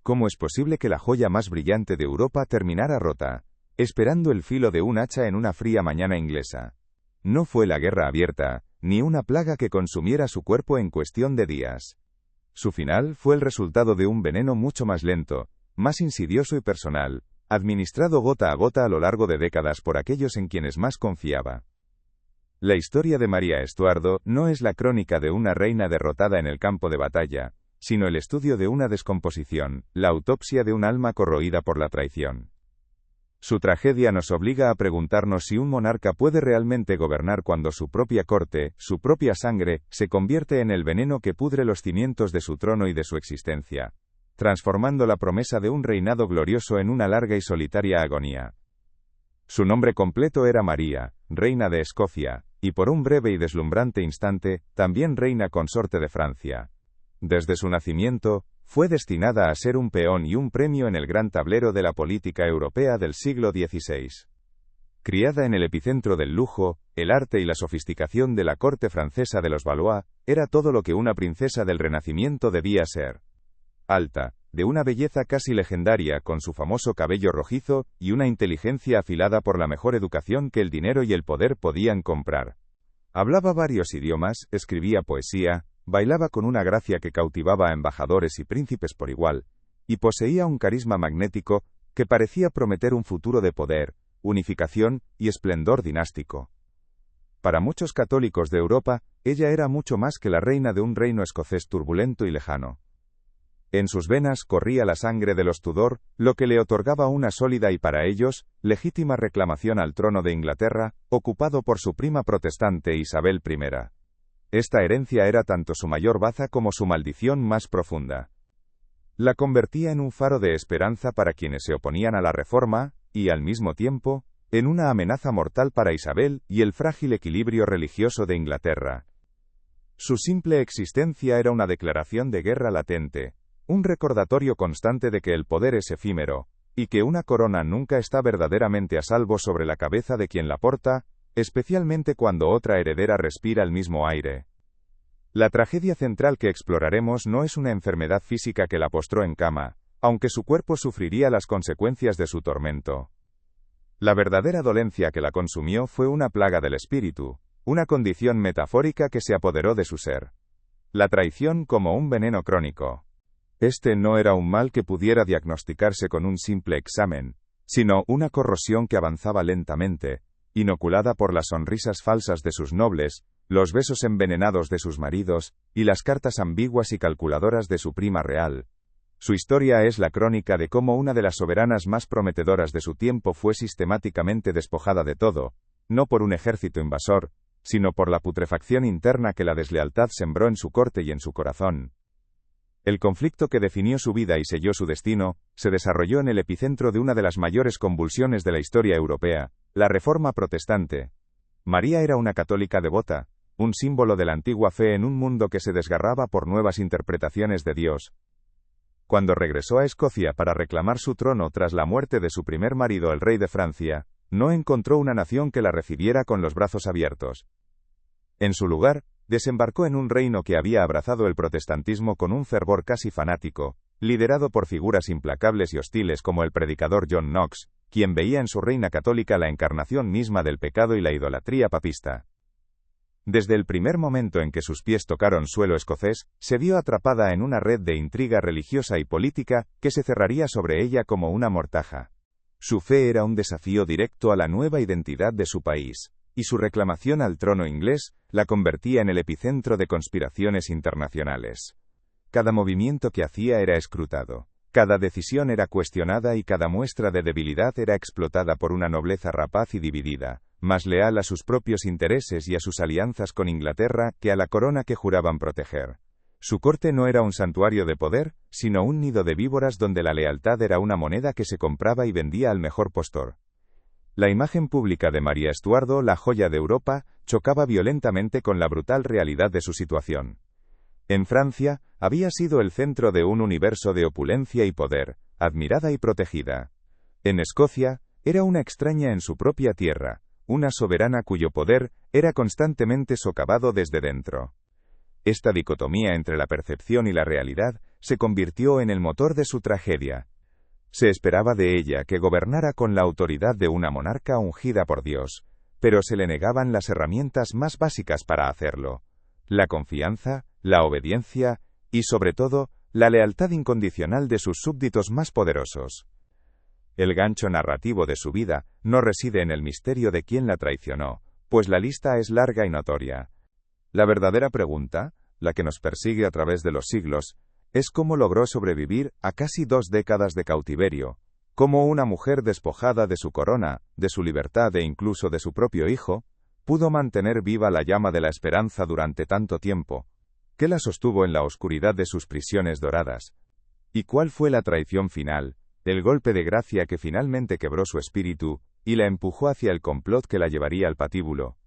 ¿Cómo es posible que la joya más brillante de Europa terminara rota, esperando el filo de un hacha en una fría mañana inglesa? No fue la guerra abierta, ni una plaga que consumiera su cuerpo en cuestión de días. Su final fue el resultado de un veneno mucho más lento, más insidioso y personal, administrado gota a gota a lo largo de décadas por aquellos en quienes más confiaba. La historia de María Estuardo no es la crónica de una reina derrotada en el campo de batalla, sino el estudio de una descomposición, la autopsia de un alma corroída por la traición. Su tragedia nos obliga a preguntarnos si un monarca puede realmente gobernar cuando su propia corte, su propia sangre, se convierte en el veneno que pudre los cimientos de su trono y de su existencia, transformando la promesa de un reinado glorioso en una larga y solitaria agonía. Su nombre completo era María, reina de Escocia, y por un breve y deslumbrante instante, también reina consorte de Francia. Desde su nacimiento, fue destinada a ser un peón y un premio en el gran tablero de la política europea del siglo XVI. Criada en el epicentro del lujo, el arte y la sofisticación de la corte francesa de los Valois, era todo lo que una princesa del Renacimiento debía ser. Alta, de una belleza casi legendaria con su famoso cabello rojizo, y una inteligencia afilada por la mejor educación que el dinero y el poder podían comprar. Hablaba varios idiomas, escribía poesía, bailaba con una gracia que cautivaba a embajadores y príncipes por igual, y poseía un carisma magnético que parecía prometer un futuro de poder, unificación y esplendor dinástico. Para muchos católicos de Europa, ella era mucho más que la reina de un reino escocés turbulento y lejano. En sus venas corría la sangre de los Tudor, lo que le otorgaba una sólida y para ellos, legítima reclamación al trono de Inglaterra, ocupado por su prima protestante Isabel I. Esta herencia era tanto su mayor baza como su maldición más profunda. La convertía en un faro de esperanza para quienes se oponían a la reforma, y al mismo tiempo, en una amenaza mortal para Isabel y el frágil equilibrio religioso de Inglaterra. Su simple existencia era una declaración de guerra latente, un recordatorio constante de que el poder es efímero, y que una corona nunca está verdaderamente a salvo sobre la cabeza de quien la porta, especialmente cuando otra heredera respira el mismo aire. La tragedia central que exploraremos no es una enfermedad física que la postró en cama, aunque su cuerpo sufriría las consecuencias de su tormento. La verdadera dolencia que la consumió fue una plaga del espíritu, una condición metafórica que se apoderó de su ser. La traición como un veneno crónico. Este no era un mal que pudiera diagnosticarse con un simple examen, sino una corrosión que avanzaba lentamente, inoculada por las sonrisas falsas de sus nobles, los besos envenenados de sus maridos, y las cartas ambiguas y calculadoras de su prima real. Su historia es la crónica de cómo una de las soberanas más prometedoras de su tiempo fue sistemáticamente despojada de todo, no por un ejército invasor, sino por la putrefacción interna que la deslealtad sembró en su corte y en su corazón. El conflicto que definió su vida y selló su destino, se desarrolló en el epicentro de una de las mayores convulsiones de la historia europea, la Reforma Protestante. María era una católica devota, un símbolo de la antigua fe en un mundo que se desgarraba por nuevas interpretaciones de Dios. Cuando regresó a Escocia para reclamar su trono tras la muerte de su primer marido el rey de Francia, no encontró una nación que la recibiera con los brazos abiertos. En su lugar, desembarcó en un reino que había abrazado el protestantismo con un fervor casi fanático, liderado por figuras implacables y hostiles como el predicador John Knox, quien veía en su reina católica la encarnación misma del pecado y la idolatría papista. Desde el primer momento en que sus pies tocaron suelo escocés, se vio atrapada en una red de intriga religiosa y política que se cerraría sobre ella como una mortaja. Su fe era un desafío directo a la nueva identidad de su país, y su reclamación al trono inglés la convertía en el epicentro de conspiraciones internacionales. Cada movimiento que hacía era escrutado, cada decisión era cuestionada y cada muestra de debilidad era explotada por una nobleza rapaz y dividida, más leal a sus propios intereses y a sus alianzas con Inglaterra que a la corona que juraban proteger. Su corte no era un santuario de poder, sino un nido de víboras donde la lealtad era una moneda que se compraba y vendía al mejor postor. La imagen pública de María Estuardo, la joya de Europa, chocaba violentamente con la brutal realidad de su situación. En Francia, había sido el centro de un universo de opulencia y poder, admirada y protegida. En Escocia, era una extraña en su propia tierra, una soberana cuyo poder era constantemente socavado desde dentro. Esta dicotomía entre la percepción y la realidad se convirtió en el motor de su tragedia. Se esperaba de ella que gobernara con la autoridad de una monarca ungida por Dios, pero se le negaban las herramientas más básicas para hacerlo: la confianza, la obediencia y, sobre todo, la lealtad incondicional de sus súbditos más poderosos. El gancho narrativo de su vida no reside en el misterio de quién la traicionó, pues la lista es larga y notoria. La verdadera pregunta, la que nos persigue a través de los siglos, es cómo logró sobrevivir a casi 2 décadas de cautiverio, cómo una mujer despojada de su corona, de su libertad e incluso de su propio hijo, pudo mantener viva la llama de la esperanza durante tanto tiempo, qué la sostuvo en la oscuridad de sus prisiones doradas, y cuál fue la traición final, el golpe de gracia que finalmente quebró su espíritu y la empujó hacia el complot que la llevaría al patíbulo.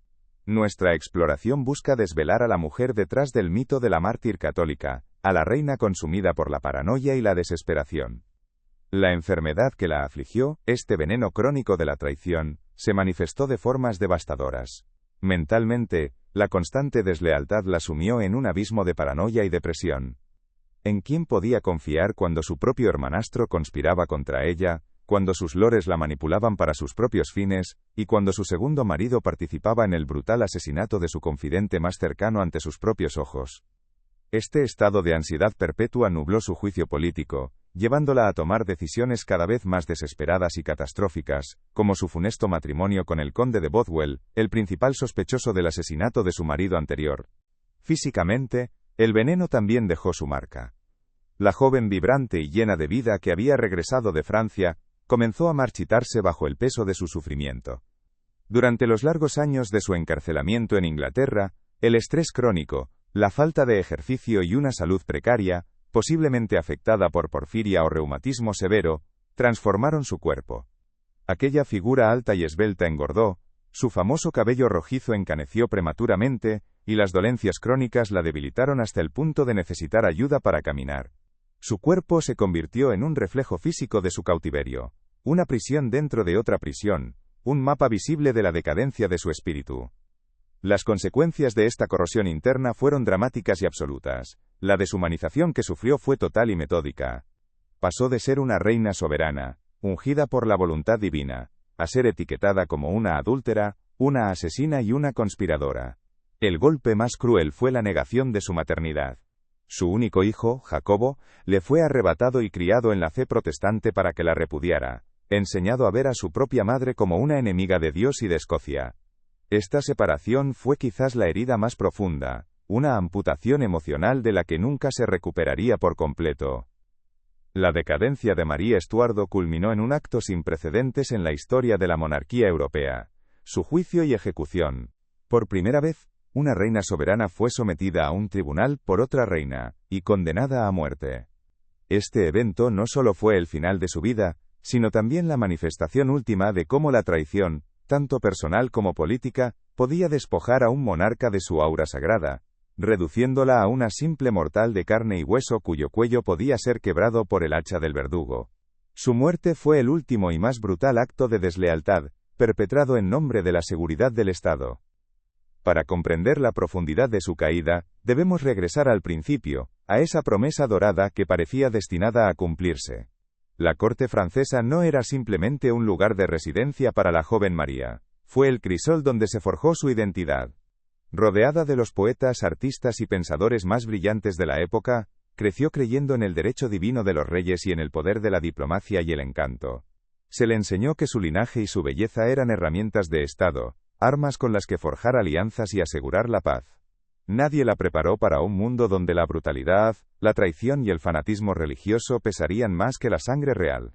Nuestra exploración busca desvelar a la mujer detrás del mito de la mártir católica, a la reina consumida por la paranoia y la desesperación. La enfermedad que la afligió, este veneno crónico de la traición, se manifestó de formas devastadoras. Mentalmente, la constante deslealtad la sumió en un abismo de paranoia y depresión. ¿En quién podía confiar cuando su propio hermanastro conspiraba contra ella, cuando sus lores la manipulaban para sus propios fines, y cuando su segundo marido participaba en el brutal asesinato de su confidente más cercano ante sus propios ojos? Este estado de ansiedad perpetua nubló su juicio político, llevándola a tomar decisiones cada vez más desesperadas y catastróficas, como su funesto matrimonio con el conde de Bothwell, el principal sospechoso del asesinato de su marido anterior. Físicamente, el veneno también dejó su marca. La joven vibrante y llena de vida que había regresado de Francia, comenzó a marchitarse bajo el peso de su sufrimiento. Durante los largos años de su encarcelamiento en Inglaterra, el estrés crónico, la falta de ejercicio y una salud precaria, posiblemente afectada por porfiria o reumatismo severo, transformaron su cuerpo. Aquella figura alta y esbelta engordó, su famoso cabello rojizo encaneció prematuramente, y las dolencias crónicas la debilitaron hasta el punto de necesitar ayuda para caminar. Su cuerpo se convirtió en un reflejo físico de su cautiverio, una prisión dentro de otra prisión, un mapa visible de la decadencia de su espíritu. Las consecuencias de esta corrosión interna fueron dramáticas y absolutas. La deshumanización que sufrió fue total y metódica. Pasó de ser una reina soberana, ungida por la voluntad divina, a ser etiquetada como una adúltera, una asesina y una conspiradora. El golpe más cruel fue la negación de su maternidad. Su único hijo, Jacobo, le fue arrebatado y criado en la fe protestante para que la repudiara, enseñado a ver a su propia madre como una enemiga de Dios y de Escocia. Esta separación fue quizás la herida más profunda, una amputación emocional de la que nunca se recuperaría por completo. La decadencia de María Estuardo culminó en un acto sin precedentes en la historia de la monarquía europea: su juicio y ejecución. Por primera vez, una reina soberana fue sometida a un tribunal por otra reina, y condenada a muerte. Este evento no solo fue el final de su vida, sino también la manifestación última de cómo la traición, tanto personal como política, podía despojar a un monarca de su aura sagrada, reduciéndola a una simple mortal de carne y hueso cuyo cuello podía ser quebrado por el hacha del verdugo. Su muerte fue el último y más brutal acto de deslealtad, perpetrado en nombre de la seguridad del Estado. Para comprender la profundidad de su caída, debemos regresar al principio, a esa promesa dorada que parecía destinada a cumplirse. La corte francesa no era simplemente un lugar de residencia para la joven María, fue el crisol donde se forjó su identidad. Rodeada de los poetas, artistas y pensadores más brillantes de la época, creció creyendo en el derecho divino de los reyes y en el poder de la diplomacia y el encanto. Se le enseñó que su linaje y su belleza eran herramientas de Estado, armas con las que forjar alianzas y asegurar la paz. Nadie la preparó para un mundo donde la brutalidad, la traición y el fanatismo religioso pesarían más que la sangre real.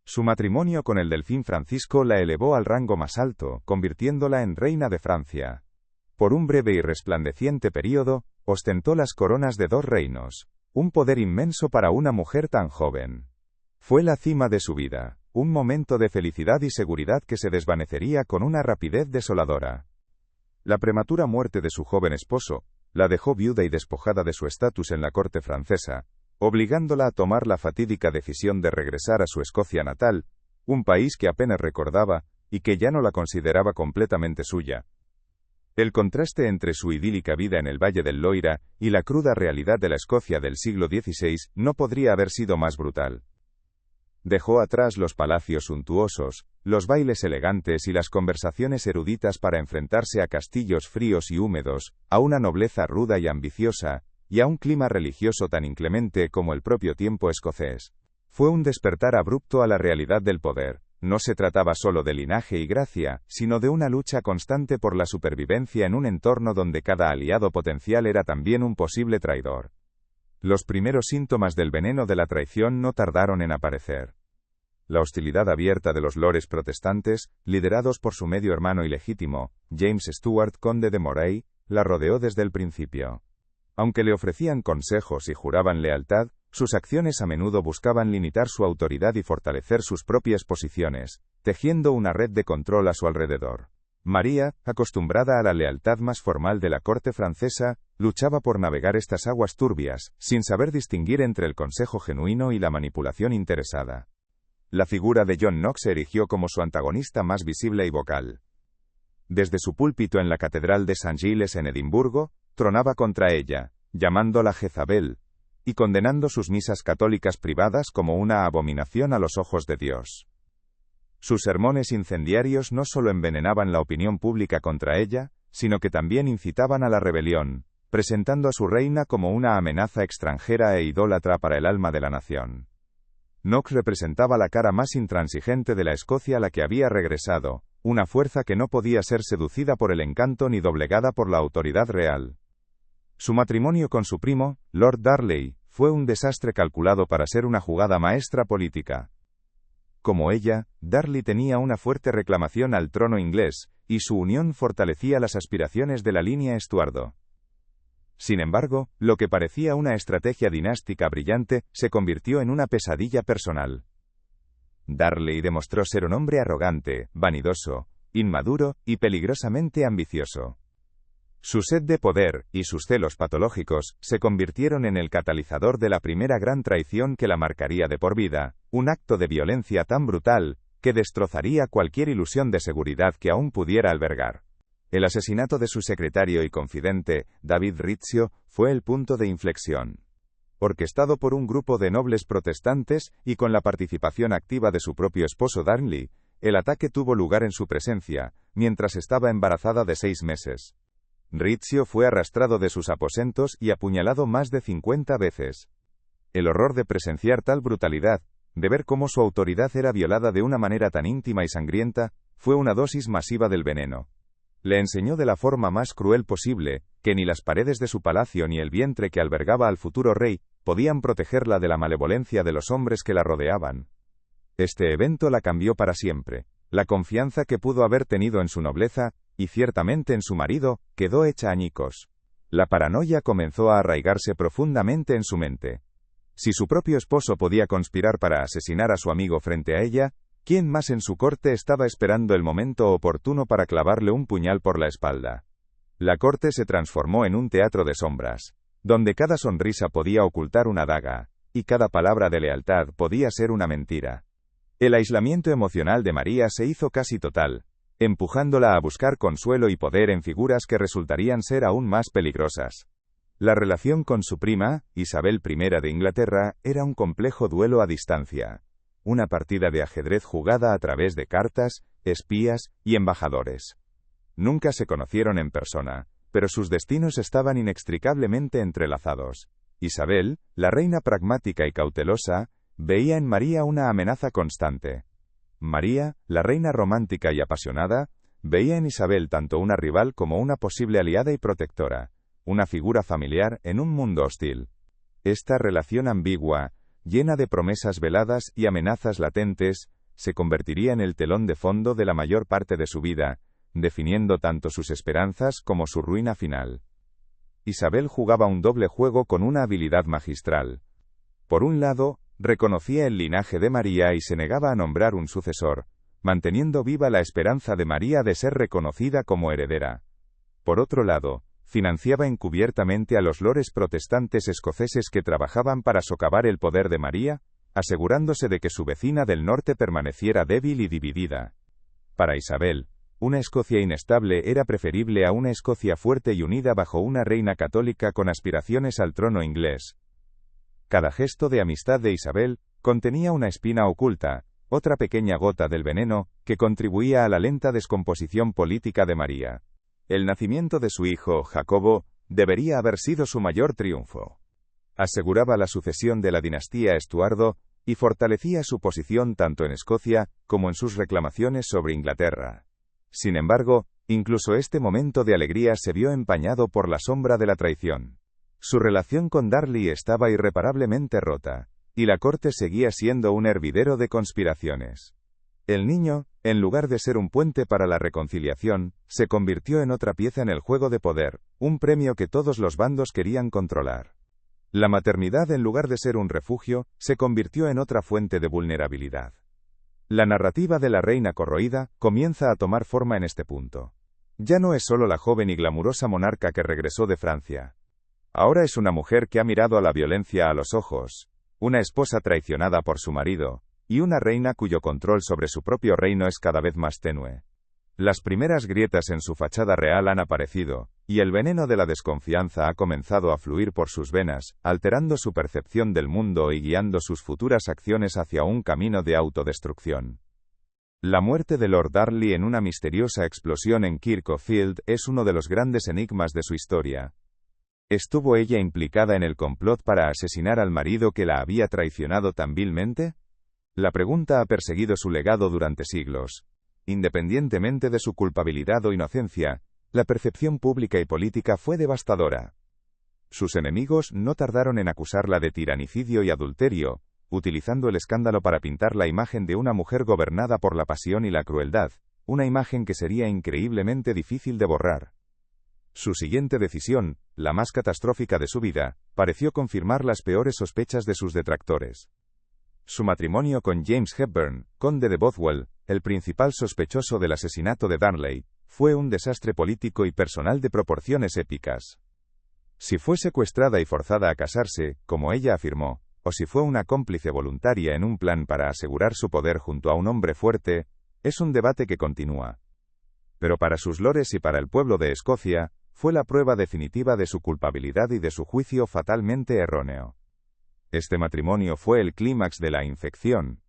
Su matrimonio con el delfín Francisco la elevó al rango más alto, convirtiéndola en reina de Francia. Por un breve y resplandeciente período, ostentó las coronas de 2 reinos, un poder inmenso para una mujer tan joven. Fue la cima de su vida, un momento de felicidad y seguridad que se desvanecería con una rapidez desoladora. La prematura muerte de su joven esposo, la dejó viuda y despojada de su estatus en la corte francesa, obligándola a tomar la fatídica decisión de regresar a su Escocia natal, un país que apenas recordaba, y que ya no la consideraba completamente suya. El contraste entre su idílica vida en el Valle del Loira y la cruda realidad de la Escocia del siglo XVI no podría haber sido más brutal. Dejó atrás los palacios suntuosos, los bailes elegantes y las conversaciones eruditas para enfrentarse a castillos fríos y húmedos, a una nobleza ruda y ambiciosa, y a un clima religioso tan inclemente como el propio tiempo escocés. Fue un despertar abrupto a la realidad del poder. No se trataba solo de linaje y gracia, sino de una lucha constante por la supervivencia en un entorno donde cada aliado potencial era también un posible traidor. Los primeros síntomas del veneno de la traición no tardaron en aparecer. La hostilidad abierta de los lores protestantes, liderados por su medio hermano ilegítimo, James Stuart, conde de Moray, la rodeó desde el principio. Aunque le ofrecían consejos y juraban lealtad, sus acciones a menudo buscaban limitar su autoridad y fortalecer sus propias posiciones, tejiendo una red de control a su alrededor. María, acostumbrada a la lealtad más formal de la corte francesa, luchaba por navegar estas aguas turbias, sin saber distinguir entre el consejo genuino y la manipulación interesada. La figura de John Knox se erigió como su antagonista más visible y vocal. Desde su púlpito en la Catedral de St. Giles en Edimburgo, tronaba contra ella, llamándola Jezabel, y condenando sus misas católicas privadas como una abominación a los ojos de Dios. Sus sermones incendiarios no solo envenenaban la opinión pública contra ella, sino que también incitaban a la rebelión, presentando a su reina como una amenaza extranjera e idólatra para el alma de la nación. Knox representaba la cara más intransigente de la Escocia a la que había regresado, una fuerza que no podía ser seducida por el encanto ni doblegada por la autoridad real. Su matrimonio con su primo, Lord Darley, fue un desastre calculado para ser una jugada maestra política. Como ella, Darley tenía una fuerte reclamación al trono inglés, y su unión fortalecía las aspiraciones de la línea Estuardo. Sin embargo, lo que parecía una estrategia dinástica brillante, se convirtió en una pesadilla personal. Darley demostró ser un hombre arrogante, vanidoso, inmaduro y peligrosamente ambicioso. Su sed de poder, y sus celos patológicos, se convirtieron en el catalizador de la primera gran traición que la marcaría de por vida, un acto de violencia tan brutal, que destrozaría cualquier ilusión de seguridad que aún pudiera albergar. El asesinato de su secretario y confidente, David Rizzio, fue el punto de inflexión. Orquestado por un grupo de nobles protestantes, y con la participación activa de su propio esposo Darnley, el ataque tuvo lugar en su presencia, mientras estaba embarazada de 6 meses. Rizzio fue arrastrado de sus aposentos y apuñalado más de 50 veces. El horror de presenciar tal brutalidad, de ver cómo su autoridad era violada de una manera tan íntima y sangrienta, fue una dosis masiva del veneno. Le enseñó de la forma más cruel posible, que ni las paredes de su palacio ni el vientre que albergaba al futuro rey, podían protegerla de la malevolencia de los hombres que la rodeaban. Este evento la cambió para siempre. La confianza que pudo haber tenido en su nobleza, y ciertamente en su marido, quedó hecha añicos. La paranoia comenzó a arraigarse profundamente en su mente. Si su propio esposo podía conspirar para asesinar a su amigo frente a ella, ¿quién más en su corte estaba esperando el momento oportuno para clavarle un puñal por la espalda? La corte se transformó en un teatro de sombras, donde cada sonrisa podía ocultar una daga, y cada palabra de lealtad podía ser una mentira. El aislamiento emocional de María se hizo casi total, empujándola a buscar consuelo y poder en figuras que resultarían ser aún más peligrosas. La relación con su prima, Isabel I de Inglaterra, era un complejo duelo a distancia. Una partida de ajedrez jugada a través de cartas, espías y embajadores. Nunca se conocieron en persona, pero sus destinos estaban inextricablemente entrelazados. Isabel, la reina pragmática y cautelosa, veía en María una amenaza constante. María, la reina romántica y apasionada, veía en Isabel tanto una rival como una posible aliada y protectora, una figura familiar en un mundo hostil. Esta relación ambigua, llena de promesas veladas y amenazas latentes, se convertiría en el telón de fondo de la mayor parte de su vida, definiendo tanto sus esperanzas como su ruina final. Isabel jugaba un doble juego con una habilidad magistral. Por un lado, reconocía el linaje de María y se negaba a nombrar un sucesor, manteniendo viva la esperanza de María de ser reconocida como heredera. Por otro lado, financiaba encubiertamente a los lores protestantes escoceses que trabajaban para socavar el poder de María, asegurándose de que su vecina del norte permaneciera débil y dividida. Para Isabel, Una Escocia inestable era preferible a una Escocia fuerte y unida bajo una reina católica con aspiraciones al trono inglés. Cada gesto de amistad de Isabel contenía una espina oculta, otra pequeña gota del veneno, que contribuía a la lenta descomposición política de María. El nacimiento de su hijo, Jacobo, debería haber sido su mayor triunfo. Aseguraba la sucesión de la dinastía Estuardo, y fortalecía su posición tanto en Escocia, como en sus reclamaciones sobre Inglaterra. Sin embargo, incluso este momento de alegría se vio empañado por la sombra de la traición. Su relación con Darnley estaba irreparablemente rota, y la corte seguía siendo un hervidero de conspiraciones. El niño, en lugar de ser un puente para la reconciliación, se convirtió en otra pieza en el juego de poder, un premio que todos los bandos querían controlar. La maternidad, en lugar de ser un refugio, se convirtió en otra fuente de vulnerabilidad. La narrativa de la reina corroída comienza a tomar forma en este punto. Ya no es solo la joven y glamurosa monarca que regresó de Francia. Ahora es una mujer que ha mirado a la violencia a los ojos, una esposa traicionada por su marido, y una reina cuyo control sobre su propio reino es cada vez más tenue. Las primeras grietas en su fachada real han aparecido, y el veneno de la desconfianza ha comenzado a fluir por sus venas, alterando su percepción del mundo y guiando sus futuras acciones hacia un camino de autodestrucción. La muerte de Lord Darnley en una misteriosa explosión en Kirkhope Field es uno de los grandes enigmas de su historia. ¿Estuvo ella implicada en el complot para asesinar al marido que la había traicionado tan vilmente? La pregunta ha perseguido su legado durante siglos. Independientemente de su culpabilidad o inocencia, la percepción pública y política fue devastadora. Sus enemigos no tardaron en acusarla de tiranicidio y adulterio, utilizando el escándalo para pintar la imagen de una mujer gobernada por la pasión y la crueldad, una imagen que sería increíblemente difícil de borrar. Su siguiente decisión, la más catastrófica de su vida, pareció confirmar las peores sospechas de sus detractores. Su matrimonio con James Hepburn, conde de Bothwell, el principal sospechoso del asesinato de Darnley, fue un desastre político y personal de proporciones épicas. Si fue secuestrada y forzada a casarse, como ella afirmó, o si fue una cómplice voluntaria en un plan para asegurar su poder junto a un hombre fuerte, es un debate que continúa. Pero para sus lores y para el pueblo de Escocia, fue la prueba definitiva de su culpabilidad y de su juicio fatalmente erróneo. Este matrimonio fue el clímax de la infección.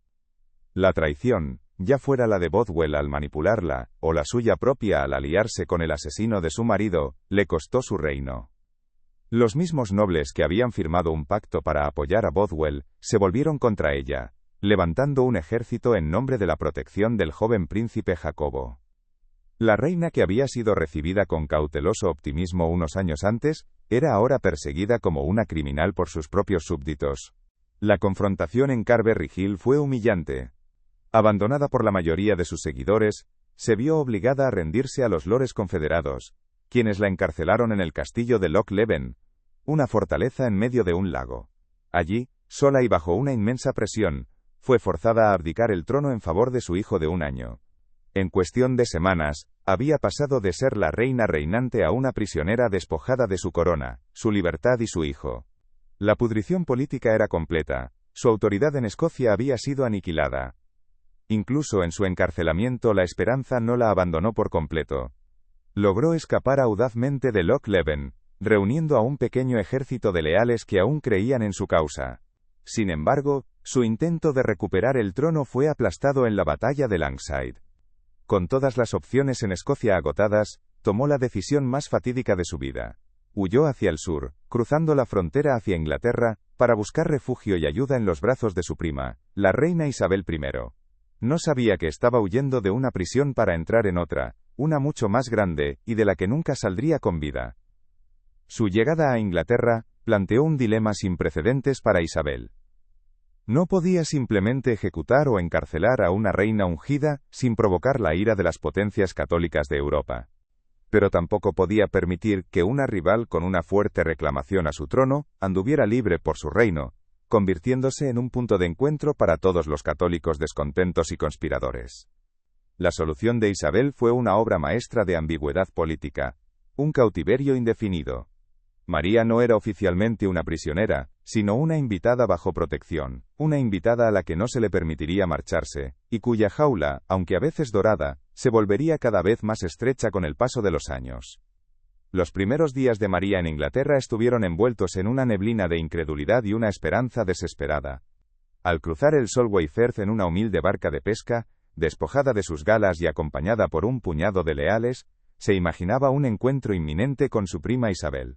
La traición, ya fuera la de Bothwell al manipularla, o la suya propia al aliarse con el asesino de su marido, le costó su reino. Los mismos nobles que habían firmado un pacto para apoyar a Bothwell, se volvieron contra ella, levantando un ejército en nombre de la protección del joven príncipe Jacobo. La reina, que había sido recibida con cauteloso optimismo unos años antes, era ahora perseguida como una criminal por sus propios súbditos. La confrontación en Carberry Hill fue humillante. Abandonada por la mayoría de sus seguidores, se vio obligada a rendirse a los lores confederados, quienes la encarcelaron en el castillo de Loch Leven, una fortaleza en medio de un lago. Allí, sola y bajo una inmensa presión, fue forzada a abdicar el trono en favor de su hijo de 1 año. En cuestión de semanas, había pasado de ser la reina reinante a una prisionera despojada de su corona, su libertad y su hijo. La pudrición política era completa, su autoridad en Escocia había sido aniquilada. Incluso en su encarcelamiento la esperanza no la abandonó por completo. Logró escapar audazmente de Loch Leven, reuniendo a un pequeño ejército de leales que aún creían en su causa. Sin embargo, su intento de recuperar el trono fue aplastado en la batalla de Langside. Con todas las opciones en Escocia agotadas, tomó la decisión más fatídica de su vida. Huyó hacia el sur, cruzando la frontera hacia Inglaterra, para buscar refugio y ayuda en los brazos de su prima, la reina Isabel I. No sabía que estaba huyendo de una prisión para entrar en otra, una mucho más grande, y de la que nunca saldría con vida. Su llegada a Inglaterra planteó un dilema sin precedentes para Isabel. No podía simplemente ejecutar o encarcelar a una reina ungida, sin provocar la ira de las potencias católicas de Europa. Pero tampoco podía permitir que una rival con una fuerte reclamación a su trono, anduviera libre por su reino, convirtiéndose en un punto de encuentro para todos los católicos descontentos y conspiradores. La solución de Isabel fue una obra maestra de ambigüedad política, un cautiverio indefinido. María no era oficialmente una prisionera, sino una invitada bajo protección, una invitada a la que no se le permitiría marcharse, y cuya jaula, aunque a veces dorada, se volvería cada vez más estrecha con el paso de los años. Los primeros días de María en Inglaterra estuvieron envueltos en una neblina de incredulidad y una esperanza desesperada. Al cruzar el Solway Firth en una humilde barca de pesca, despojada de sus galas y acompañada por un puñado de leales, se imaginaba un encuentro inminente con su prima Isabel.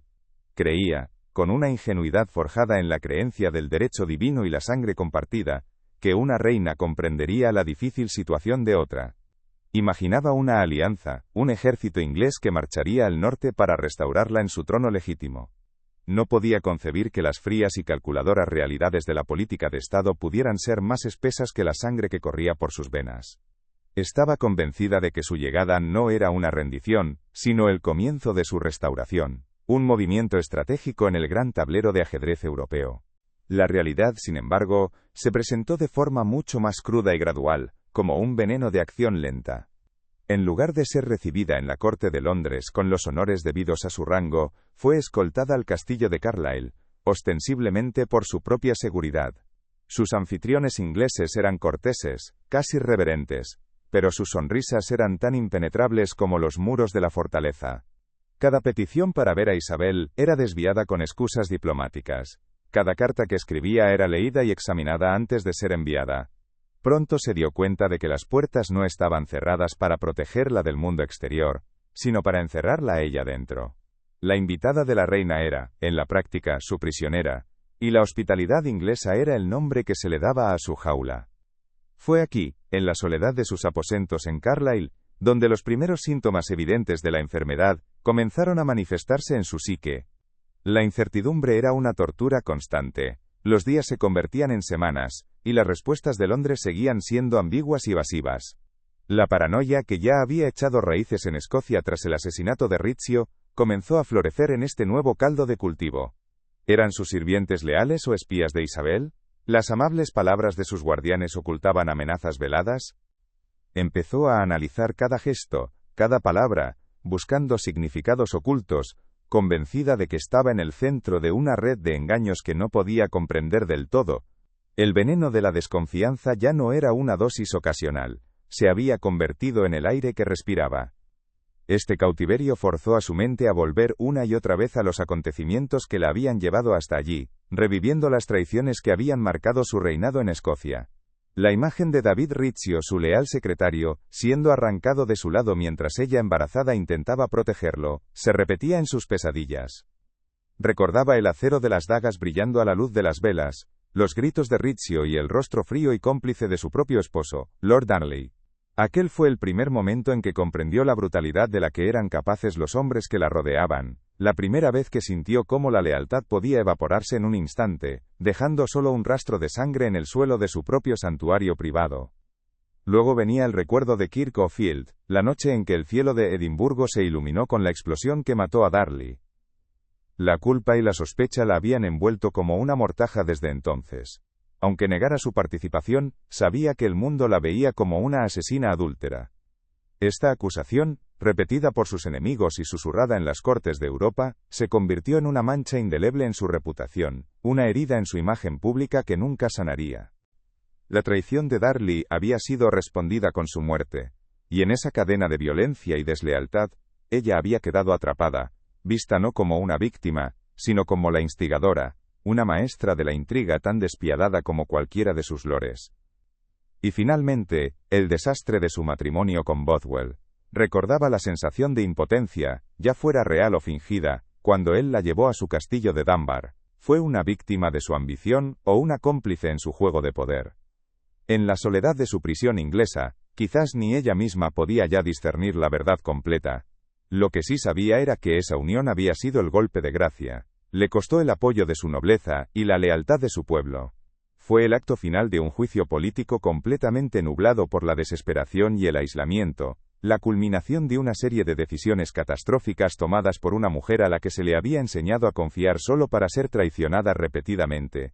Creía, con una ingenuidad forjada en la creencia del derecho divino y la sangre compartida, que una reina comprendería la difícil situación de otra. Imaginaba una alianza, un ejército inglés que marcharía al norte para restaurarla en su trono legítimo. No podía concebir que las frías y calculadoras realidades de la política de Estado pudieran ser más espesas que la sangre que corría por sus venas. Estaba convencida de que su llegada no era una rendición, sino el comienzo de su restauración, un movimiento estratégico en el gran tablero de ajedrez europeo. La realidad, sin embargo, se presentó de forma mucho más cruda y gradual, como un veneno de acción lenta. En lugar de ser recibida en la corte de Londres con los honores debidos a su rango, fue escoltada al castillo de Carlisle, ostensiblemente por su propia seguridad. Sus anfitriones ingleses eran corteses, casi reverentes, pero sus sonrisas eran tan impenetrables como los muros de la fortaleza. Cada petición para ver a Isabel era desviada con excusas diplomáticas. Cada carta que escribía era leída y examinada antes de ser enviada. Pronto se dio cuenta de que las puertas no estaban cerradas para protegerla del mundo exterior, sino para encerrarla a ella dentro. La invitada de la reina era, en la práctica, su prisionera, y la hospitalidad inglesa era el nombre que se le daba a su jaula. Fue aquí, en la soledad de sus aposentos en Carlisle, donde los primeros síntomas evidentes de la enfermedad comenzaron a manifestarse en su psique. La incertidumbre era una tortura constante. Los días se convertían en semanas, y las respuestas de Londres seguían siendo ambiguas y evasivas. La paranoia, que ya había echado raíces en Escocia tras el asesinato de Rizzio, comenzó a florecer en este nuevo caldo de cultivo. ¿Eran sus sirvientes leales o espías de Isabel? ¿Las amables palabras de sus guardianes ocultaban amenazas veladas? Empezó a analizar cada gesto, cada palabra, buscando significados ocultos, convencida de que estaba en el centro de una red de engaños que no podía comprender del todo. El veneno de la desconfianza ya no era una dosis ocasional, se había convertido en el aire que respiraba. Este cautiverio forzó a su mente a volver una y otra vez a los acontecimientos que la habían llevado hasta allí, reviviendo las traiciones que habían marcado su reinado en Escocia. La imagen de David Rizzio, su leal secretario, siendo arrancado de su lado mientras ella embarazada intentaba protegerlo, se repetía en sus pesadillas. Recordaba el acero de las dagas brillando a la luz de las velas, los gritos de Rizzio y el rostro frío y cómplice de su propio esposo, Lord Darnley. Aquel fue el primer momento en que comprendió la brutalidad de la que eran capaces los hombres que la rodeaban, la primera vez que sintió cómo la lealtad podía evaporarse en un instante, dejando solo un rastro de sangre en el suelo de su propio santuario privado. Luego venía el recuerdo de Kirkhope Field, la noche en que el cielo de Edimburgo se iluminó con la explosión que mató a Darnley. La culpa y la sospecha la habían envuelto como una mortaja desde entonces. Aunque negara su participación, sabía que el mundo la veía como una asesina adúltera. Esta acusación, repetida por sus enemigos y susurrada en las cortes de Europa, se convirtió en una mancha indeleble en su reputación, una herida en su imagen pública que nunca sanaría. La traición de Darnley había sido respondida con su muerte, y en esa cadena de violencia y deslealtad, ella había quedado atrapada, vista no como una víctima, sino como la instigadora, una maestra de la intriga tan despiadada como cualquiera de sus lores. Y finalmente, el desastre de su matrimonio con Bothwell. Recordaba la sensación de impotencia, ya fuera real o fingida, cuando él la llevó a su castillo de Dunbar. ¿Fue una víctima de su ambición o una cómplice en su juego de poder? En la soledad de su prisión inglesa, quizás ni ella misma podía ya discernir la verdad completa. Lo que sí sabía era que esa unión había sido el golpe de gracia. Le costó el apoyo de su nobleza y la lealtad de su pueblo. Fue el acto final de un juicio político completamente nublado por la desesperación y el aislamiento, la culminación de una serie de decisiones catastróficas tomadas por una mujer a la que se le había enseñado a confiar solo para ser traicionada repetidamente.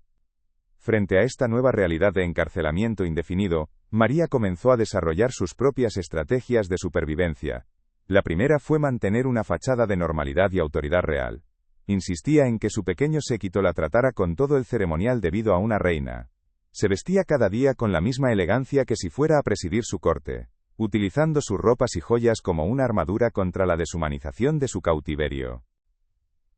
Frente a esta nueva realidad de encarcelamiento indefinido, María comenzó a desarrollar sus propias estrategias de supervivencia. La primera fue mantener una fachada de normalidad y autoridad real. Insistía en que su pequeño séquito la tratara con todo el ceremonial debido a una reina. Se vestía cada día con la misma elegancia que si fuera a presidir su corte. utilizando sus ropas y joyas como una armadura contra la deshumanización de su cautiverio.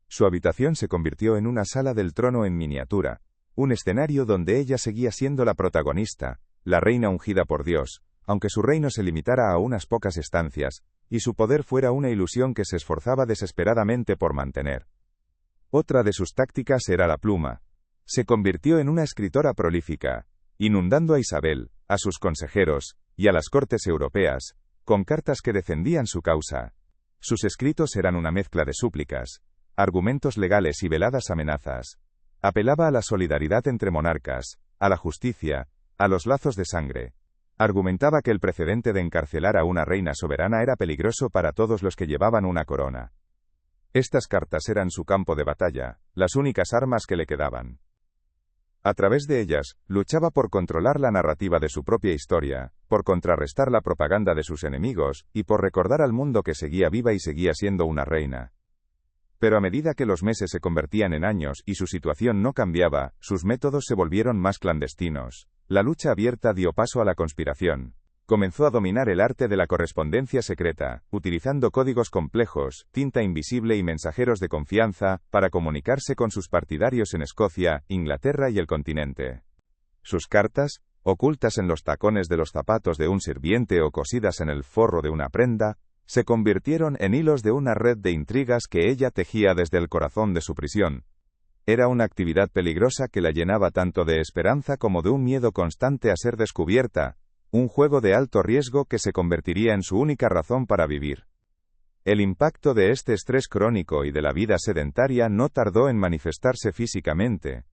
Su habitación se convirtió en una sala del trono en miniatura, un escenario donde ella seguía siendo la protagonista, la reina ungida por Dios, aunque su reino se limitara a unas pocas estancias, y su poder fuera una ilusión que se esforzaba desesperadamente por mantener. Otra de sus tácticas era la pluma. Se convirtió en una escritora prolífica, inundando a Isabel, a sus consejeros, y a las cortes europeas, con cartas que defendían su causa. Sus escritos eran una mezcla de súplicas, argumentos legales y veladas amenazas. Apelaba a la solidaridad entre monarcas, a la justicia, a los lazos de sangre. Argumentaba que el precedente de encarcelar a una reina soberana era peligroso para todos los que llevaban una corona. Estas cartas eran su campo de batalla, las únicas armas que le quedaban. A través de ellas, luchaba por controlar la narrativa de su propia historia, por contrarrestar la propaganda de sus enemigos, y por recordar al mundo que seguía viva y seguía siendo una reina. Pero a medida que los meses se convertían en años y su situación no cambiaba, sus métodos se volvieron más clandestinos. La lucha abierta dio paso a la conspiración. Comenzó a dominar el arte de la correspondencia secreta, utilizando códigos complejos, tinta invisible y mensajeros de confianza, para comunicarse con sus partidarios en Escocia, Inglaterra y el continente. Sus cartas, ocultas en los tacones de los zapatos de un sirviente o cosidas en el forro de una prenda, se convirtieron en hilos de una red de intrigas que ella tejía desde el corazón de su prisión. Era una actividad peligrosa que la llenaba tanto de esperanza como de un miedo constante a ser descubierta, un juego de alto riesgo que se convertiría en su única razón para vivir. El impacto de este estrés crónico y de la vida sedentaria no tardó en manifestarse físicamente.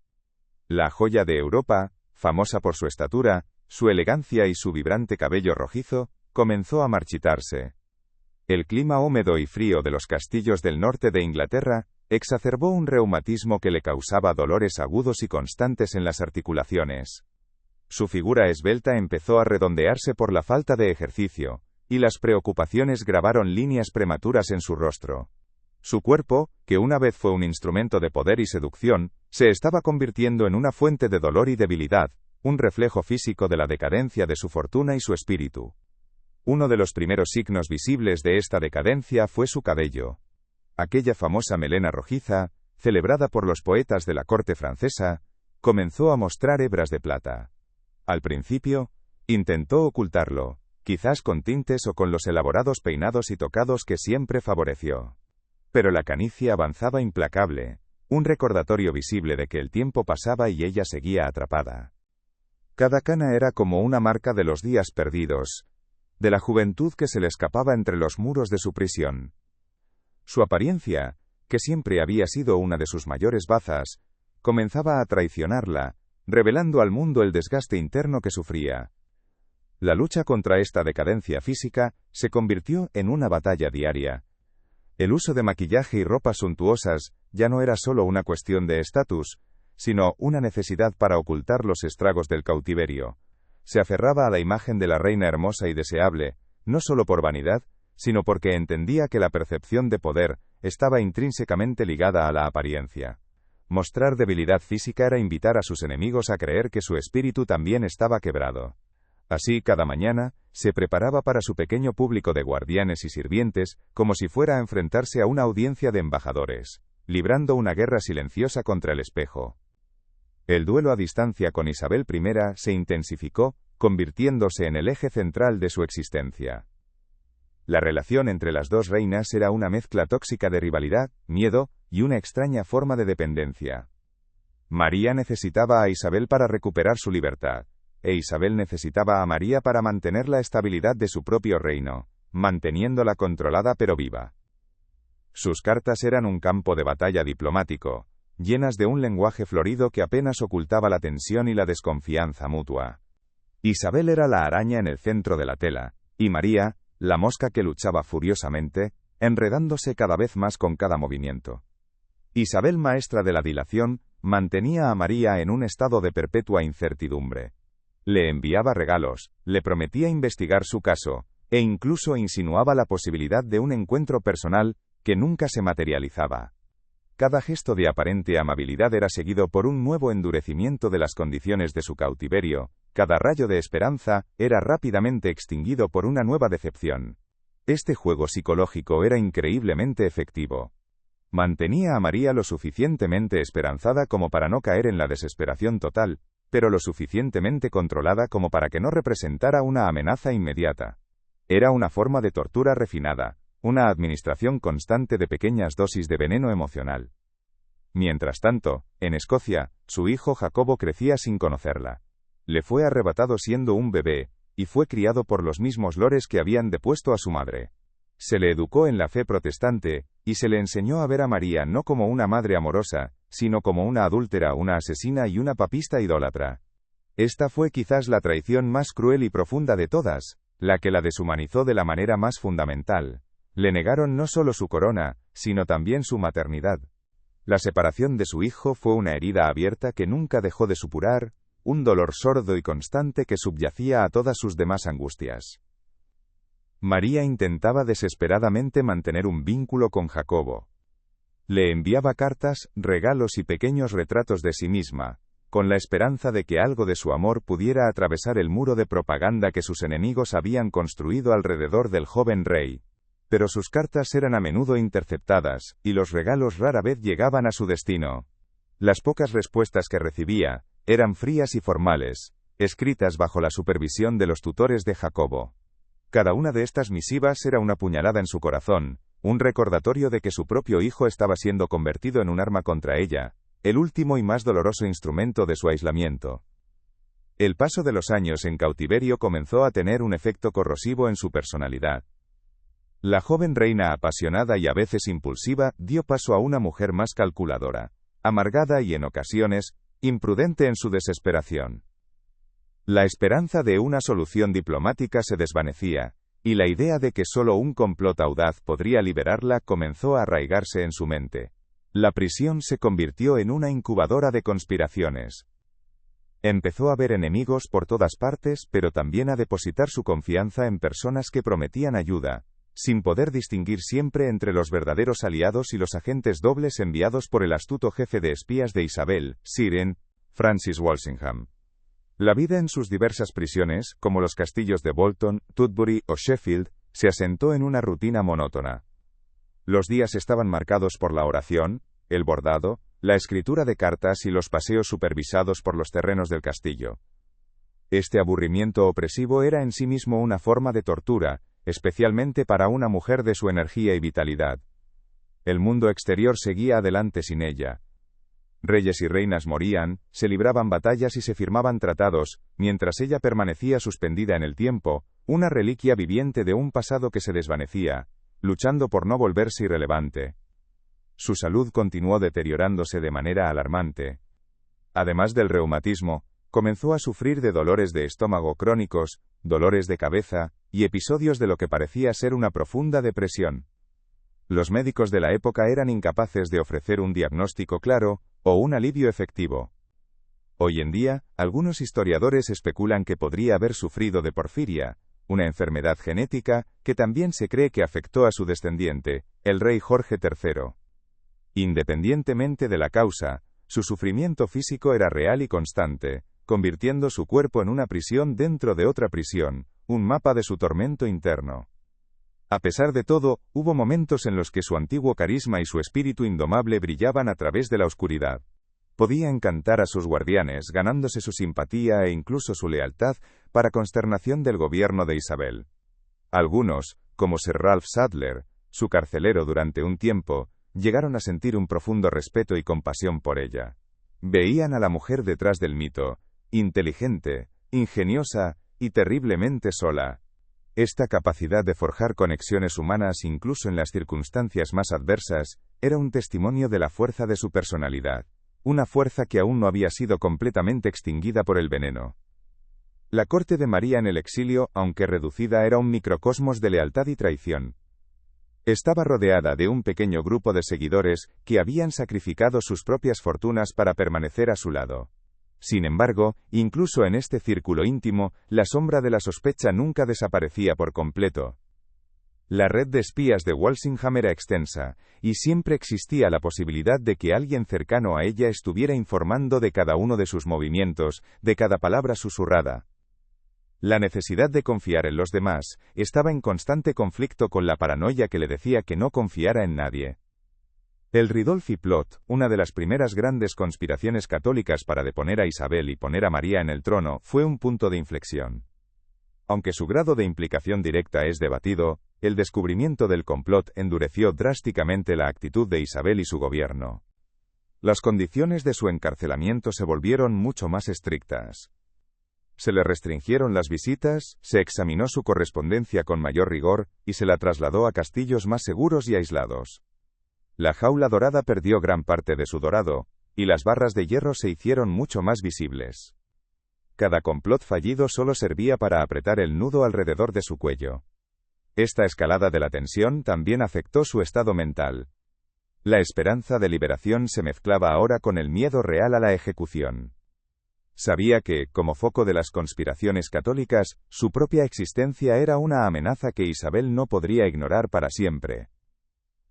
La joya de Europa, famosa por su estatura, su elegancia y su vibrante cabello rojizo, comenzó a marchitarse. El clima húmedo y frío de los castillos del norte de Inglaterra exacerbó un reumatismo que le causaba dolores agudos y constantes en las articulaciones. Su figura esbelta empezó a redondearse por la falta de ejercicio, y las preocupaciones grabaron líneas prematuras en su rostro. Su cuerpo, que una vez fue un instrumento de poder y seducción, se estaba convirtiendo en una fuente de dolor y debilidad, un reflejo físico de la decadencia de su fortuna y su espíritu. Uno de los primeros signos visibles de esta decadencia fue su cabello. Aquella famosa melena rojiza, celebrada por los poetas de la corte francesa, comenzó a mostrar hebras de plata. Al principio, intentó ocultarlo, quizás con tintes o con los elaborados peinados y tocados que siempre favoreció. Pero la canicie avanzaba implacable, un recordatorio visible de que el tiempo pasaba y ella seguía atrapada. Cada cana era como una marca de los días perdidos, de la juventud que se le escapaba entre los muros de su prisión. Su apariencia, que siempre había sido una de sus mayores bazas, comenzaba a traicionarla, revelando al mundo el desgaste interno que sufría. La lucha contra esta decadencia física se convirtió en una batalla diaria. El uso de maquillaje y ropas suntuosas ya no era solo una cuestión de estatus, sino una necesidad para ocultar los estragos del cautiverio. Se aferraba a la imagen de la reina hermosa y deseable, no solo por vanidad, sino porque entendía que la percepción de poder estaba intrínsecamente ligada a la apariencia. Mostrar debilidad física era invitar a sus enemigos a creer que su espíritu también estaba quebrado. Así, cada mañana, se preparaba para su pequeño público de guardianes y sirvientes, como si fuera a enfrentarse a una audiencia de embajadores, librando una guerra silenciosa contra el espejo. El duelo a distancia con Isabel I se intensificó, convirtiéndose en el eje central de su existencia. La relación entre las dos reinas era una mezcla tóxica de rivalidad, miedo, y una extraña forma de dependencia. María necesitaba a Isabel para recuperar su libertad, e Isabel necesitaba a María para mantener la estabilidad de su propio reino, manteniéndola controlada pero viva. Sus cartas eran un campo de batalla diplomático, llenas de un lenguaje florido que apenas ocultaba la tensión y la desconfianza mutua. Isabel era la araña en el centro de la tela, y María, la mosca que luchaba furiosamente, enredándose cada vez más con cada movimiento. Isabel, maestra de la dilación, mantenía a María en un estado de perpetua incertidumbre. Le enviaba regalos, le prometía investigar su caso, e incluso insinuaba la posibilidad de un encuentro personal que nunca se materializaba. cada gesto de aparente amabilidad era seguido por un nuevo endurecimiento de las condiciones de su cautiverio, cada rayo de esperanza era rápidamente extinguido por una nueva decepción. Este juego psicológico era increíblemente efectivo. Mantenía a María lo suficientemente esperanzada como para no caer en la desesperación total, pero lo suficientemente controlada como para que no representara una amenaza inmediata. Era una forma de tortura refinada, una administración constante de pequeñas dosis de veneno emocional. Mientras tanto, en Escocia, su hijo Jacobo crecía sin conocerla. Le fue arrebatado siendo un bebé, y fue criado por los mismos lores que habían depuesto a su madre. Se le educó en la fe protestante, y se le enseñó a ver a María no como una madre amorosa, sino como una adúltera, una asesina y una papista idólatra. Esta fue quizás la traición más cruel y profunda de todas, la que la deshumanizó de la manera más fundamental. Le negaron no solo su corona, sino también su maternidad. La separación de su hijo fue una herida abierta que nunca dejó de supurar, un dolor sordo y constante que subyacía a todas sus demás angustias. María intentaba desesperadamente mantener un vínculo con Jacobo. Le enviaba cartas, regalos y pequeños retratos de sí misma, con la esperanza de que algo de su amor pudiera atravesar el muro de propaganda que sus enemigos habían construido alrededor del joven rey. Pero sus cartas eran a menudo interceptadas, y los regalos rara vez llegaban a su destino. Las pocas respuestas que recibía eran frías y formales, escritas bajo la supervisión de los tutores de Jacobo. Cada una de estas misivas era una puñalada en su corazón, un recordatorio de que su propio hijo estaba siendo convertido en un arma contra ella, el último y más doloroso instrumento de su aislamiento. El paso de los años en cautiverio comenzó a tener un efecto corrosivo en su personalidad. La joven reina apasionada y a veces impulsiva dio paso a una mujer más calculadora, amargada y en ocasiones, imprudente en su desesperación. La esperanza de una solución diplomática se desvanecía, y la idea de que solo un complot audaz podría liberarla comenzó a arraigarse en su mente. La prisión se convirtió en una incubadora de conspiraciones. Empezó a ver enemigos por todas partes, pero también a depositar su confianza en personas que prometían ayuda, sin poder distinguir siempre entre los verdaderos aliados y los agentes dobles enviados por el astuto jefe de espías de Isabel, Sir Francis Walsingham. La vida en sus diversas prisiones, como los castillos de Bolton, Tutbury o Sheffield, se asentó en una rutina monótona. Los días estaban marcados por la oración, el bordado, la escritura de cartas y los paseos supervisados por los terrenos del castillo. Este aburrimiento opresivo era en sí mismo una forma de tortura, especialmente para una mujer de su energía y vitalidad. El mundo exterior seguía adelante sin ella. Reyes y reinas morían, se libraban batallas y se firmaban tratados, mientras ella permanecía suspendida en el tiempo, una reliquia viviente de un pasado que se desvanecía, luchando por no volverse irrelevante. Su salud continuó deteriorándose de manera alarmante. Además del reumatismo, comenzó a sufrir de dolores de estómago crónicos, dolores de cabeza, y episodios de lo que parecía ser una profunda depresión. Los médicos de la época eran incapaces de ofrecer un diagnóstico claro, o un alivio efectivo. Hoy en día, algunos historiadores especulan que podría haber sufrido de porfiria, una enfermedad genética, que también se cree que afectó a su descendiente, el rey Jorge III. Independientemente de la causa, su sufrimiento físico era real y constante, convirtiendo su cuerpo en una prisión dentro de otra prisión, un mapa de su tormento interno. A pesar de todo, hubo momentos en los que su antiguo carisma y su espíritu indomable brillaban a través de la oscuridad. Podía encantar a sus guardianes, ganándose su simpatía e incluso su lealtad, para consternación del gobierno de Isabel. Algunos, como Sir Ralph Sadler, su carcelero durante un tiempo, llegaron a sentir un profundo respeto y compasión por ella. Veían a la mujer detrás del mito, inteligente, ingeniosa y terriblemente sola. Esta capacidad de forjar conexiones humanas incluso en las circunstancias más adversas, era un testimonio de la fuerza de su personalidad, una fuerza que aún no había sido completamente extinguida por el veneno. La corte de María en el exilio, aunque reducida, era un microcosmos de lealtad y traición. Estaba rodeada de un pequeño grupo de seguidores que habían sacrificado sus propias fortunas para permanecer a su lado. Sin embargo, incluso en este círculo íntimo, la sombra de la sospecha nunca desaparecía por completo. La red de espías de Walsingham era extensa, y siempre existía la posibilidad de que alguien cercano a ella estuviera informando de cada uno de sus movimientos, de cada palabra susurrada. La necesidad de confiar en los demás estaba en constante conflicto con la paranoia que le decía que no confiara en nadie. El Ridolfi Plot, una de las primeras grandes conspiraciones católicas para deponer a Isabel y poner a María en el trono, fue un punto de inflexión. Aunque su grado de implicación directa es debatido, el descubrimiento del complot endureció drásticamente la actitud de Isabel y su gobierno. Las condiciones de su encarcelamiento se volvieron mucho más estrictas. Se le restringieron las visitas, se examinó su correspondencia con mayor rigor, y se la trasladó a castillos más seguros y aislados. La jaula dorada perdió gran parte de su dorado, y las barras de hierro se hicieron mucho más visibles. Cada complot fallido solo servía para apretar el nudo alrededor de su cuello. Esta escalada de la tensión también afectó su estado mental. La esperanza de liberación se mezclaba ahora con el miedo real a la ejecución. Sabía que, como foco de las conspiraciones católicas, su propia existencia era una amenaza que Isabel no podría ignorar para siempre.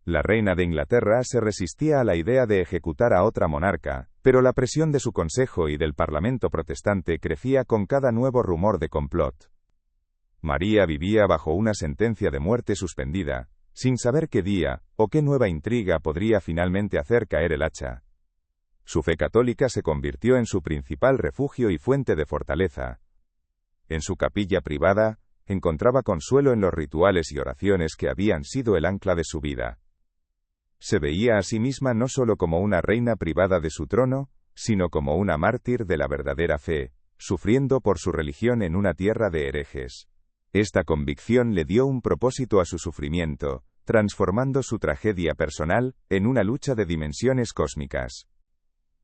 La reina de Inglaterra se resistía a la idea de ejecutar a otra monarca, pero la presión de su consejo y del parlamento protestante crecía con cada nuevo rumor de complot. María vivía bajo una sentencia de muerte suspendida, sin saber qué día, o qué nueva intriga podría finalmente hacer caer el hacha. Su fe católica se convirtió en su principal refugio y fuente de fortaleza. En su capilla privada, encontraba consuelo en los rituales y oraciones que habían sido el ancla de su vida. Se veía a sí misma no solo como una reina privada de su trono, sino como una mártir de la verdadera fe, sufriendo por su religión en una tierra de herejes. Esta convicción le dio un propósito a su sufrimiento, transformando su tragedia personal en una lucha de dimensiones cósmicas.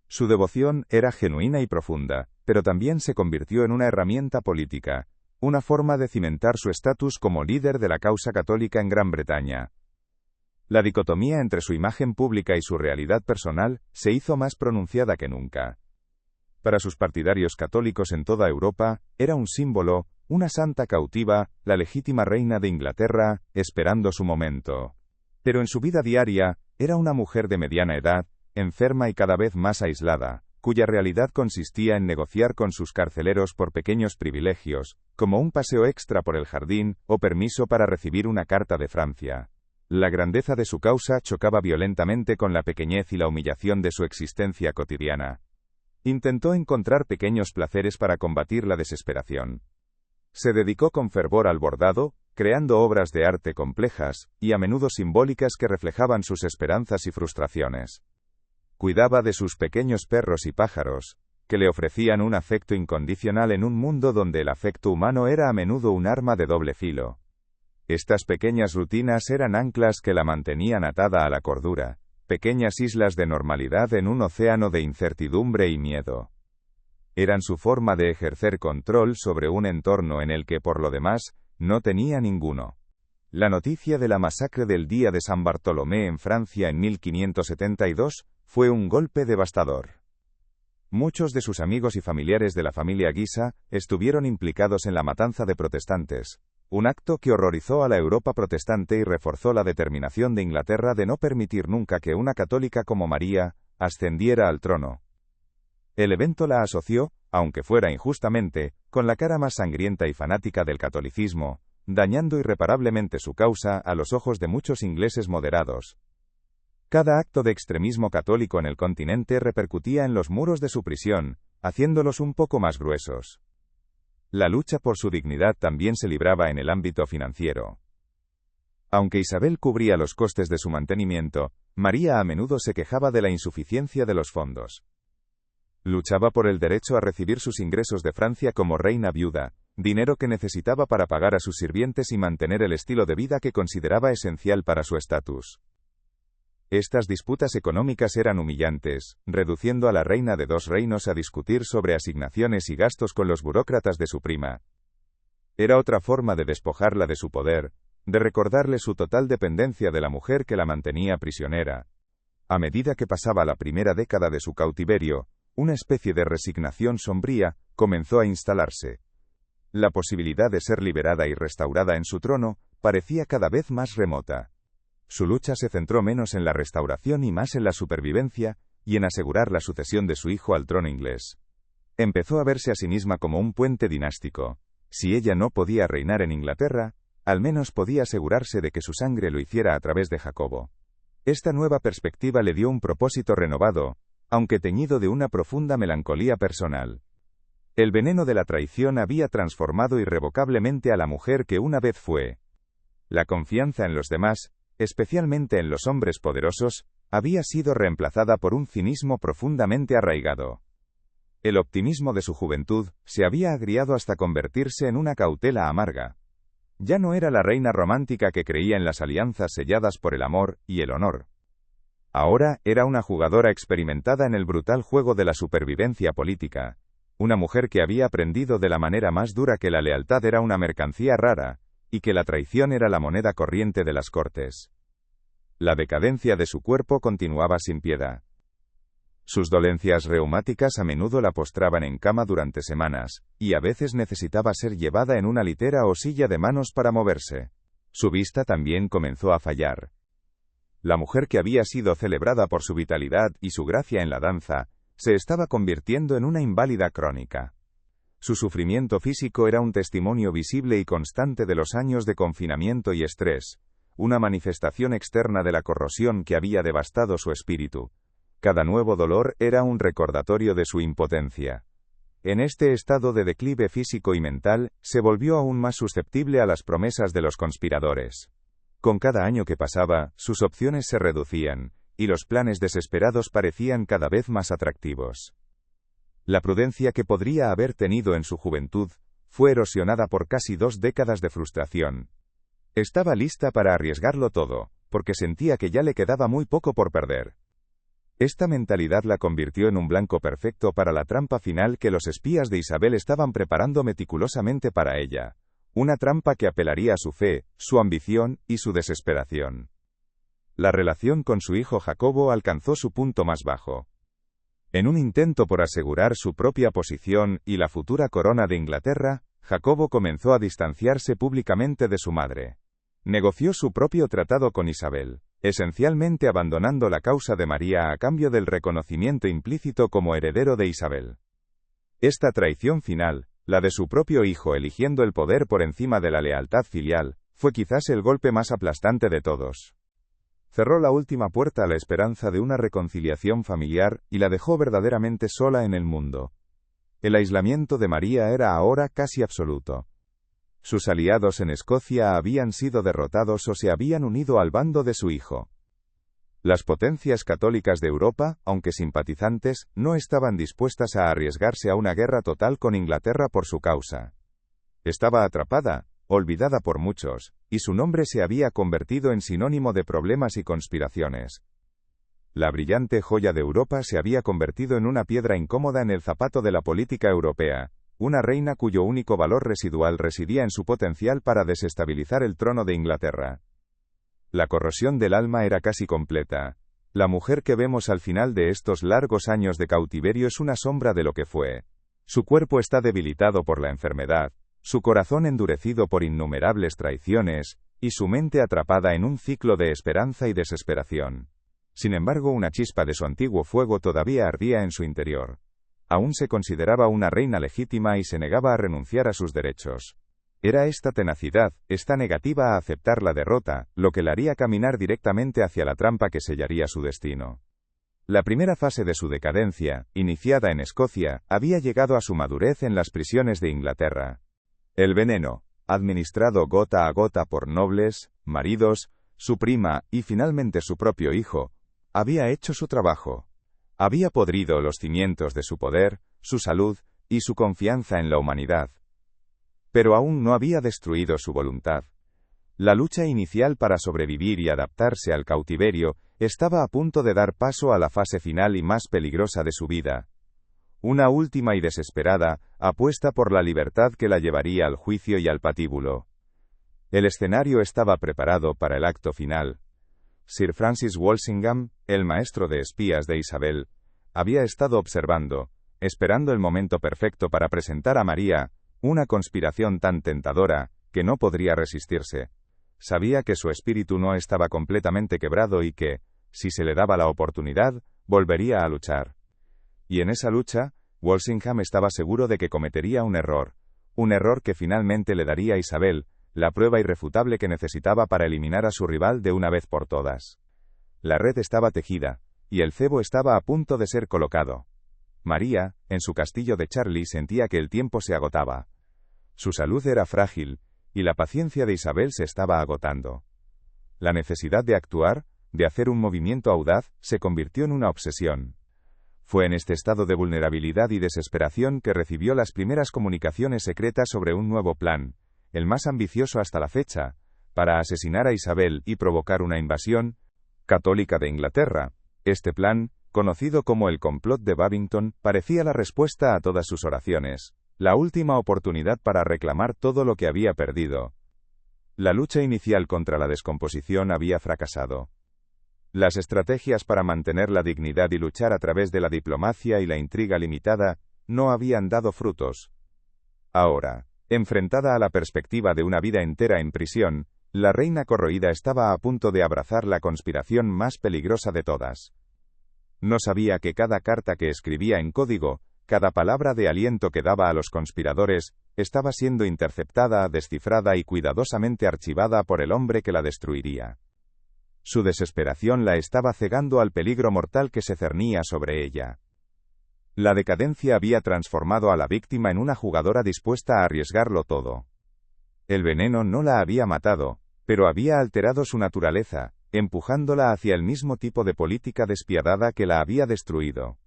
Su devoción era genuina y profunda, pero también se convirtió en una herramienta política, una forma de cimentar su estatus como líder de la causa católica en Gran Bretaña. La dicotomía entre su imagen pública y su realidad personal se hizo más pronunciada que nunca. Para sus partidarios católicos en toda Europa, era un símbolo, una santa cautiva, la legítima reina de Inglaterra, esperando su momento. Pero en su vida diaria, era una mujer de mediana edad, enferma y cada vez más aislada, cuya realidad consistía en negociar con sus carceleros por pequeños privilegios, como un paseo extra por el jardín, o permiso para recibir una carta de Francia. La grandeza de su causa chocaba violentamente con la pequeñez y la humillación de su existencia cotidiana. Intentó encontrar pequeños placeres para combatir la desesperación. Se dedicó con fervor al bordado, creando obras de arte complejas, y a menudo simbólicas que reflejaban sus esperanzas y frustraciones. Cuidaba de sus pequeños perros y pájaros, que le ofrecían un afecto incondicional en un mundo donde el afecto humano era a menudo un arma de doble filo. Estas pequeñas rutinas eran anclas que la mantenían atada a la cordura, pequeñas islas de normalidad en un océano de incertidumbre y miedo. Eran su forma de ejercer control sobre un entorno en el que, por lo demás, no tenía ninguno. La noticia de la masacre del día de San Bartolomé en Francia en 1572 fue un golpe devastador. Muchos de sus amigos y familiares de la familia Guisa estuvieron implicados en la matanza de protestantes, un acto que horrorizó a la Europa protestante y reforzó la determinación de Inglaterra de no permitir nunca que una católica como María ascendiera al trono. El evento la asoció, aunque fuera injustamente, con la cara más sangrienta y fanática del catolicismo, dañando irreparablemente su causa a los ojos de muchos ingleses moderados. Cada acto de extremismo católico en el continente repercutía en los muros de su prisión, haciéndolos un poco más gruesos. La lucha por su dignidad también se libraba en el ámbito financiero. Aunque Isabel cubría los costes de su mantenimiento, María a menudo se quejaba de la insuficiencia de los fondos. Luchaba por el derecho a recibir sus ingresos de Francia como reina viuda, dinero que necesitaba para pagar a sus sirvientes y mantener el estilo de vida que consideraba esencial para su estatus. Estas disputas económicas eran humillantes, reduciendo a la reina de dos reinos a discutir sobre asignaciones y gastos con los burócratas de su prima. Era otra forma de despojarla de su poder, de recordarle su total dependencia de la mujer que la mantenía prisionera. A medida que pasaba la primera década de su cautiverio, una especie de resignación sombría comenzó a instalarse. La posibilidad de ser liberada y restaurada en su trono parecía cada vez más remota. Su lucha se centró menos en la restauración y más en la supervivencia, y en asegurar la sucesión de su hijo al trono inglés. Empezó a verse a sí misma como un puente dinástico. Si ella no podía reinar en Inglaterra, al menos podía asegurarse de que su sangre lo hiciera a través de Jacobo. Esta nueva perspectiva le dio un propósito renovado, aunque teñido de una profunda melancolía personal. El veneno de la traición había transformado irrevocablemente a la mujer que una vez fue. La confianza en los demás, especialmente en los hombres poderosos, había sido reemplazada por un cinismo profundamente arraigado. El optimismo de su juventud se había agriado hasta convertirse en una cautela amarga. Ya no era la reina romántica que creía en las alianzas selladas por el amor y el honor. Ahora era una jugadora experimentada en el brutal juego de la supervivencia política, una mujer que había aprendido de la manera más dura que la lealtad era una mercancía rara, y que la traición era la moneda corriente de las cortes. La decadencia de su cuerpo continuaba sin piedad. Sus dolencias reumáticas a menudo la postraban en cama durante semanas, y a veces necesitaba ser llevada en una litera o silla de manos para moverse. Su vista también comenzó a fallar. La mujer que había sido celebrada por su vitalidad y su gracia en la danza, se estaba convirtiendo en una inválida crónica. Su sufrimiento físico era un testimonio visible y constante de los años de confinamiento y estrés, una manifestación externa de la corrosión que había devastado su espíritu. Cada nuevo dolor era un recordatorio de su impotencia. En este estado de declive físico y mental, se volvió aún más susceptible a las promesas de los conspiradores. Con cada año que pasaba, sus opciones se reducían, y los planes desesperados parecían cada vez más atractivos. La prudencia que podría haber tenido en su juventud, fue erosionada por casi 2 décadas de frustración. Estaba lista para arriesgarlo todo, porque sentía que ya le quedaba muy poco por perder. Esta mentalidad la convirtió en un blanco perfecto para la trampa final que los espías de Isabel estaban preparando meticulosamente para ella. Una trampa que apelaría a su fe, su ambición y su desesperación. La relación con su hijo Jacobo alcanzó su punto más bajo. En un intento por asegurar su propia posición y la futura corona de Inglaterra, Jacobo comenzó a distanciarse públicamente de su madre. Negoció su propio tratado con Isabel, esencialmente abandonando la causa de María a cambio del reconocimiento implícito como heredero de Isabel. Esta traición final, la de su propio hijo eligiendo el poder por encima de la lealtad filial, fue quizás el golpe más aplastante de todos. Cerró la última puerta a la esperanza de una reconciliación familiar y la dejó verdaderamente sola en el mundo. El aislamiento de María era ahora casi absoluto. Sus aliados en Escocia habían sido derrotados o se habían unido al bando de su hijo. Las potencias católicas de Europa, aunque simpatizantes, no estaban dispuestas a arriesgarse a una guerra total con Inglaterra por su causa. Estaba atrapada, olvidada por muchos, y su nombre se había convertido en sinónimo de problemas y conspiraciones. La brillante joya de Europa se había convertido en una piedra incómoda en el zapato de la política europea, una reina cuyo único valor residual residía en su potencial para desestabilizar el trono de Inglaterra. La corrosión del alma era casi completa. La mujer que vemos al final de estos largos años de cautiverio es una sombra de lo que fue. Su cuerpo está debilitado por la enfermedad, su corazón endurecido por innumerables traiciones, y su mente atrapada en un ciclo de esperanza y desesperación. Sin embargo, una chispa de su antiguo fuego todavía ardía en su interior. Aún se consideraba una reina legítima y se negaba a renunciar a sus derechos. Era esta tenacidad, esta negativa a aceptar la derrota, lo que la haría caminar directamente hacia la trampa que sellaría su destino. La primera fase de su decadencia, iniciada en Escocia, había llegado a su madurez en las prisiones de Inglaterra. El veneno, administrado gota a gota por nobles, maridos, su prima y finalmente su propio hijo, había hecho su trabajo. Había podrido los cimientos de su poder, su salud y su confianza en la humanidad. Pero aún no había destruido su voluntad. La lucha inicial para sobrevivir y adaptarse al cautiverio estaba a punto de dar paso a la fase final y más peligrosa de su vida. Una última y desesperada apuesta por la libertad que la llevaría al juicio y al patíbulo. El escenario estaba preparado para el acto final. Sir Francis Walsingham, el maestro de espías de Isabel, había estado observando, esperando el momento perfecto para presentar a María, una conspiración tan tentadora, que no podría resistirse. sabía que su espíritu no estaba completamente quebrado y que, si se le daba la oportunidad, volvería a luchar. Y en esa lucha, Walsingham estaba seguro de que cometería un error que finalmente le daría a Isabel, la prueba irrefutable que necesitaba para eliminar a su rival de una vez por todas. La red estaba tejida, y el cebo estaba a punto de ser colocado. María, en su castillo de Charlie, sentía que el tiempo se agotaba. Su salud era frágil, y la paciencia de Isabel se estaba agotando. La necesidad de actuar, de hacer un movimiento audaz, se convirtió en una obsesión. Fue en este estado de vulnerabilidad y desesperación que recibió las primeras comunicaciones secretas sobre un nuevo plan, el más ambicioso hasta la fecha, para asesinar a Isabel y provocar una invasión católica de Inglaterra. Este plan, conocido como el complot de Babington, parecía la respuesta a todas sus oraciones, la última oportunidad para reclamar todo lo que había perdido. La lucha inicial contra la descomposición había fracasado. Las estrategias para mantener la dignidad y luchar a través de la diplomacia y la intriga limitada no habían dado frutos. Ahora, enfrentada a la perspectiva de una vida entera en prisión, la reina corroída estaba a punto de abrazar la conspiración más peligrosa de todas. No sabía que cada carta que escribía en código, cada palabra de aliento que daba a los conspiradores, estaba siendo interceptada, descifrada y cuidadosamente archivada por el hombre que la destruiría. Su desesperación la estaba cegando al peligro mortal que se cernía sobre ella. La decadencia había transformado a la víctima en una jugadora dispuesta a arriesgarlo todo. El veneno no la había matado, pero había alterado su naturaleza, empujándola hacia el mismo tipo de política despiadada que la había destruido.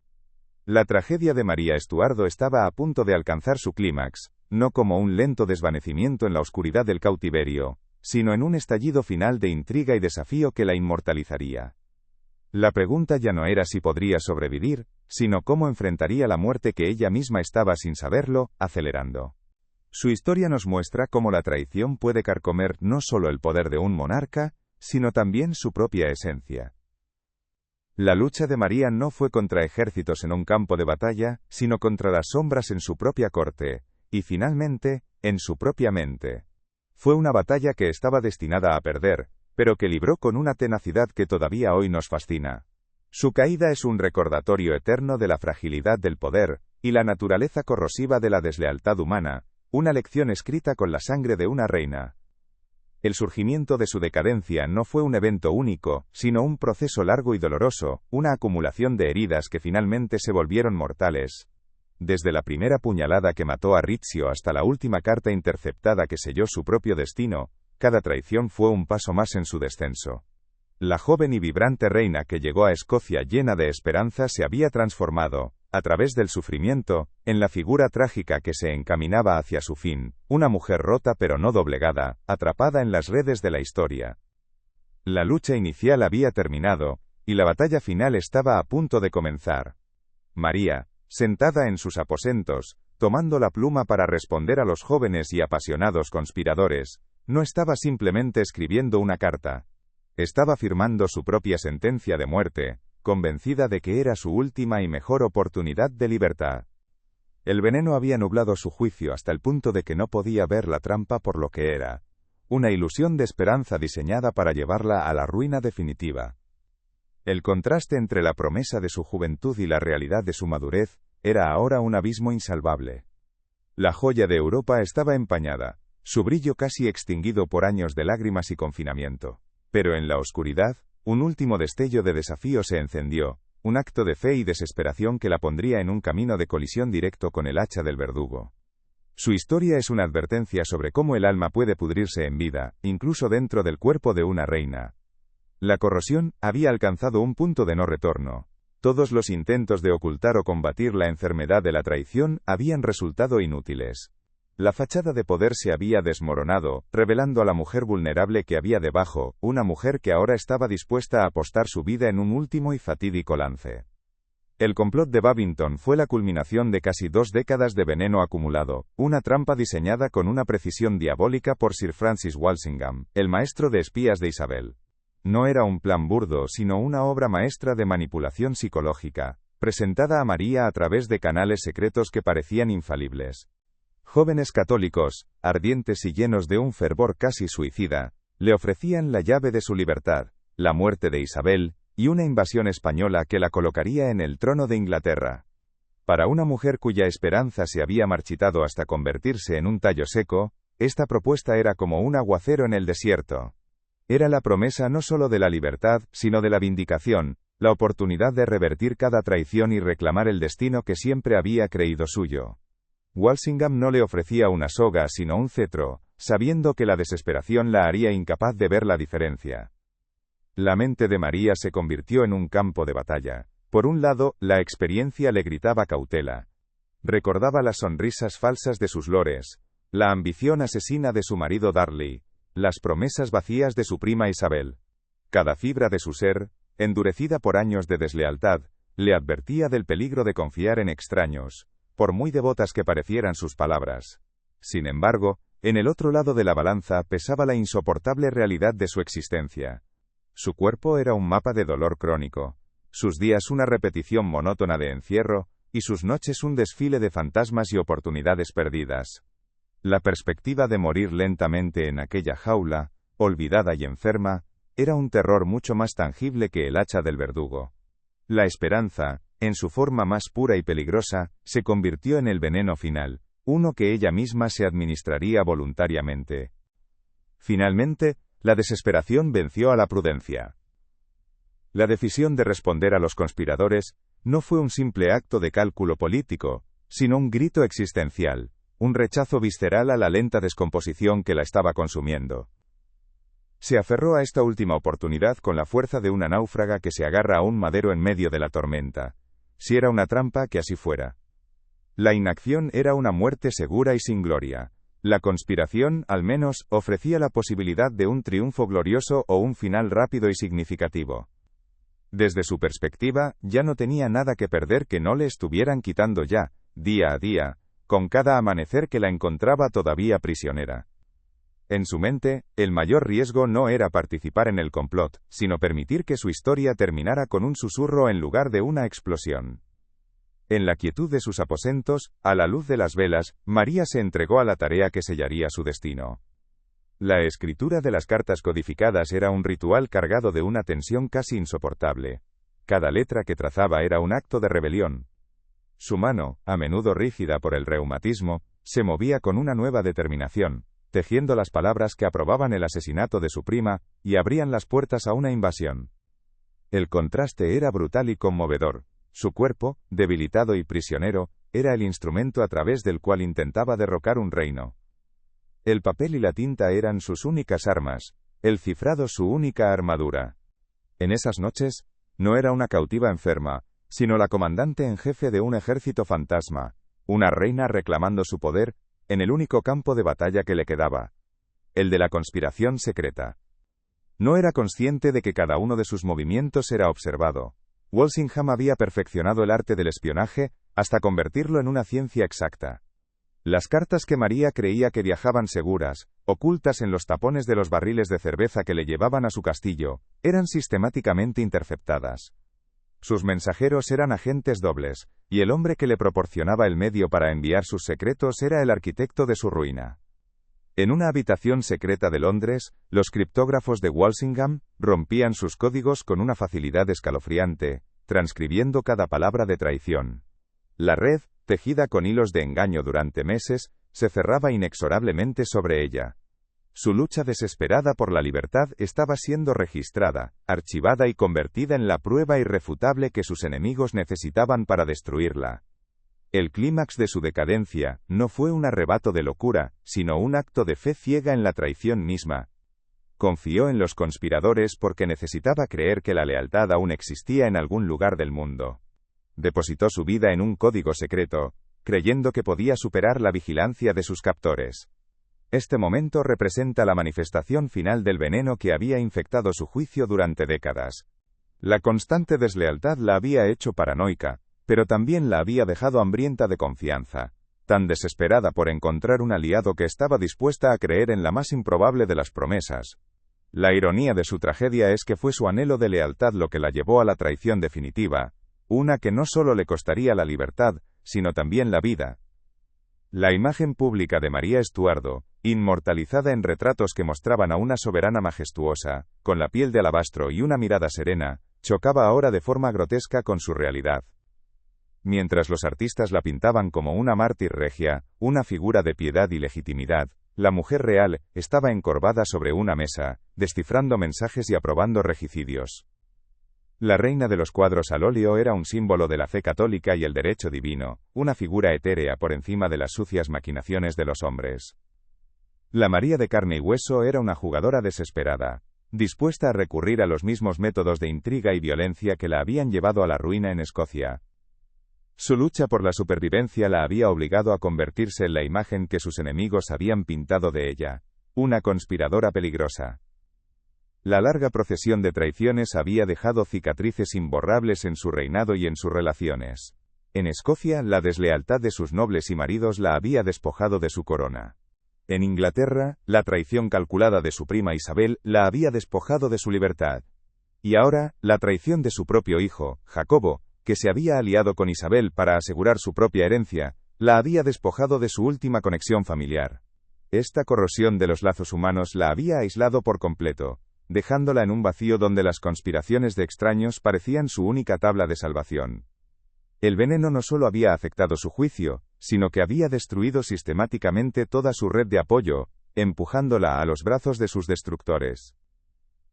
La tragedia de María Estuardo estaba a punto de alcanzar su clímax, no como un lento desvanecimiento en la oscuridad del cautiverio, sino en un estallido final de intriga y desafío que la inmortalizaría. La pregunta ya no era si podría sobrevivir, sino cómo enfrentaría la muerte que ella misma estaba sin saberlo, acelerando. Su historia nos muestra cómo la traición puede carcomer no solo el poder de un monarca, sino también su propia esencia. La lucha de María no fue contra ejércitos en un campo de batalla, sino contra las sombras en su propia corte, y finalmente, en su propia mente. Fue una batalla que estaba destinada a perder, pero que libró con una tenacidad que todavía hoy nos fascina. Su caída es un recordatorio eterno de la fragilidad del poder, y la naturaleza corrosiva de la deslealtad humana, una lección escrita con la sangre de una reina. El surgimiento de su decadencia no fue un evento único, sino un proceso largo y doloroso, una acumulación de heridas que finalmente se volvieron mortales. Desde la primera puñalada que mató a Rizzio hasta la última carta interceptada que selló su propio destino, cada traición fue un paso más en su descenso. La joven y vibrante reina que llegó a Escocia llena de esperanza se había transformado, a través del sufrimiento, en la figura trágica que se encaminaba hacia su fin, una mujer rota pero no doblegada, atrapada en las redes de la historia. La lucha inicial había terminado, y la batalla final estaba a punto de comenzar. María, sentada en sus aposentos, tomando la pluma para responder a los jóvenes y apasionados conspiradores, no estaba simplemente escribiendo una carta. Estaba firmando su propia sentencia de muerte, convencida de que era su última y mejor oportunidad de libertad. El veneno había nublado su juicio hasta el punto de que no podía ver la trampa por lo que era, una ilusión de esperanza diseñada para llevarla a la ruina definitiva. El contraste entre la promesa de su juventud y la realidad de su madurez, era ahora un abismo insalvable. La joya de Europa estaba empañada, su brillo casi extinguido por años de lágrimas y confinamiento. Pero en la oscuridad, un último destello de desafío se encendió, un acto de fe y desesperación que la pondría en un camino de colisión directo con el hacha del verdugo. Su historia es una advertencia sobre cómo el alma puede pudrirse en vida, incluso dentro del cuerpo de una reina. La corrosión había alcanzado un punto de no retorno. Todos los intentos de ocultar o combatir la enfermedad de la traición habían resultado inútiles. La fachada de poder se había desmoronado, revelando a la mujer vulnerable que había debajo, una mujer que ahora estaba dispuesta a apostar su vida en un último y fatídico lance. El complot de Babington fue la culminación de casi 2 décadas de veneno acumulado, una trampa diseñada con una precisión diabólica por Sir Francis Walsingham, el maestro de espías de Isabel. No era un plan burdo, sino una obra maestra de manipulación psicológica, presentada a María a través de canales secretos que parecían infalibles. Jóvenes católicos, ardientes y llenos de un fervor casi suicida, Le ofrecían la llave de su libertad, la muerte de Isabel, y una invasión española que la colocaría en el trono de Inglaterra. Para una mujer cuya esperanza se había marchitado hasta convertirse en un tallo seco, esta propuesta era como un aguacero en el desierto. Era la promesa no solo de la libertad, sino de la vindicación, la oportunidad de revertir cada traición y reclamar el destino que siempre había creído suyo. Walsingham no le ofrecía una soga sino un cetro, sabiendo que la desesperación la haría incapaz de ver la diferencia. La mente de María se convirtió en un campo de batalla. Por un lado, la experiencia le gritaba cautela. Recordaba las sonrisas falsas de sus lores, la ambición asesina de su marido Darley, las promesas vacías de su prima Isabel. Cada fibra de su ser, endurecida por años de deslealtad, le advertía del peligro de confiar en extraños, por muy devotas que parecieran sus palabras. Sin embargo, en el otro lado de la balanza pesaba la insoportable realidad de su existencia. Su cuerpo era un mapa de dolor crónico, sus días una repetición monótona de encierro, y sus noches un desfile de fantasmas y oportunidades perdidas. La perspectiva de morir lentamente en aquella jaula, olvidada y enferma, era un terror mucho más tangible que el hacha del verdugo. La esperanza, en su forma más pura y peligrosa, se convirtió en el veneno final, uno que ella misma se administraría voluntariamente. Finalmente, la desesperación venció a la prudencia. La decisión de responder a los conspiradores no fue un simple acto de cálculo político, sino un grito existencial, un rechazo visceral a la lenta descomposición que la estaba consumiendo. Se aferró a esta última oportunidad con la fuerza de una náufraga que se agarra a un madero en medio de la tormenta. Si era una trampa, que así fuera. La inacción era una muerte segura y sin gloria. La conspiración, al menos, ofrecía la posibilidad de un triunfo glorioso o un final rápido y significativo. Desde su perspectiva, ya no tenía nada que perder que no le estuvieran quitando ya, día a día, con cada amanecer que la encontraba todavía prisionera. En su mente, el mayor riesgo no era participar en el complot, sino permitir que su historia terminara con un susurro en lugar de una explosión. En la quietud de sus aposentos, a la luz de las velas, María se entregó a la tarea que sellaría su destino. La escritura de las cartas codificadas era un ritual cargado de una tensión casi insoportable. Cada letra que trazaba era un acto de rebelión. Su mano, a menudo rígida por el reumatismo, se movía con una nueva determinación, tejiendo las palabras que aprobaban el asesinato de su prima, y abrían las puertas a una invasión. El contraste era brutal y conmovedor. Su cuerpo, debilitado y prisionero, era el instrumento a través del cual intentaba derrocar un reino. El papel y la tinta eran sus únicas armas, el cifrado su única armadura. En esas noches, no era una cautiva enferma, sino la comandante en jefe de un ejército fantasma, una reina reclamando su poder, en el único campo de batalla que le quedaba, el de la conspiración secreta. No era consciente de que cada uno de sus movimientos era observado. Walsingham había perfeccionado el arte del espionaje, hasta convertirlo en una ciencia exacta. Las cartas que María creía que viajaban seguras, ocultas en los tapones de los barriles de cerveza que le llevaban a su castillo, eran sistemáticamente interceptadas. Sus mensajeros eran agentes dobles, y el hombre que le proporcionaba el medio para enviar sus secretos era el arquitecto de su ruina. En una habitación secreta de Londres, los criptógrafos de Walsingham rompían sus códigos con una facilidad escalofriante, transcribiendo cada palabra de traición. La red, tejida con hilos de engaño durante meses, se cerraba inexorablemente sobre ella. Su lucha desesperada por la libertad estaba siendo registrada, archivada y convertida en la prueba irrefutable que sus enemigos necesitaban para destruirla. El clímax de su decadencia no fue un arrebato de locura, sino un acto de fe ciega en la traición misma. Confió en los conspiradores porque necesitaba creer que la lealtad aún existía en algún lugar del mundo. Depositó su vida en un código secreto, creyendo que podía superar la vigilancia de sus captores. Este momento representa la manifestación final del veneno que había infectado su juicio durante décadas. La constante deslealtad la había hecho paranoica, pero también la había dejado hambrienta de confianza, tan desesperada por encontrar un aliado que estaba dispuesta a creer en la más improbable de las promesas. La ironía de su tragedia es que fue su anhelo de lealtad lo que la llevó a la traición definitiva, una que no solo le costaría la libertad, sino también la vida. La imagen pública de María Estuardo, inmortalizada en retratos que mostraban a una soberana majestuosa, con la piel de alabastro y una mirada serena, chocaba ahora de forma grotesca con su realidad. Mientras los artistas la pintaban como una mártir regia, una figura de piedad y legitimidad, la mujer real estaba encorvada sobre una mesa, descifrando mensajes y aprobando regicidios. La reina de los cuadros al óleo era un símbolo de la fe católica y el derecho divino, una figura etérea por encima de las sucias maquinaciones de los hombres. La María de carne y hueso era una jugadora desesperada, dispuesta a recurrir a los mismos métodos de intriga y violencia que la habían llevado a la ruina en Escocia. Su lucha por la supervivencia la había obligado a convertirse en la imagen que sus enemigos habían pintado de ella, una conspiradora peligrosa. La larga procesión de traiciones había dejado cicatrices imborrables en su reinado y en sus relaciones. En Escocia, la deslealtad de sus nobles y maridos la había despojado de su corona. En Inglaterra, la traición calculada de su prima Isabel la había despojado de su libertad. Y ahora, la traición de su propio hijo, Jacobo, que se había aliado con Isabel para asegurar su propia herencia, la había despojado de su última conexión familiar. Esta corrosión de los lazos humanos la había aislado por completo, dejándola en un vacío donde las conspiraciones de extraños parecían su única tabla de salvación. El veneno no solo había afectado su juicio, sino que había destruido sistemáticamente toda su red de apoyo, empujándola a los brazos de sus destructores.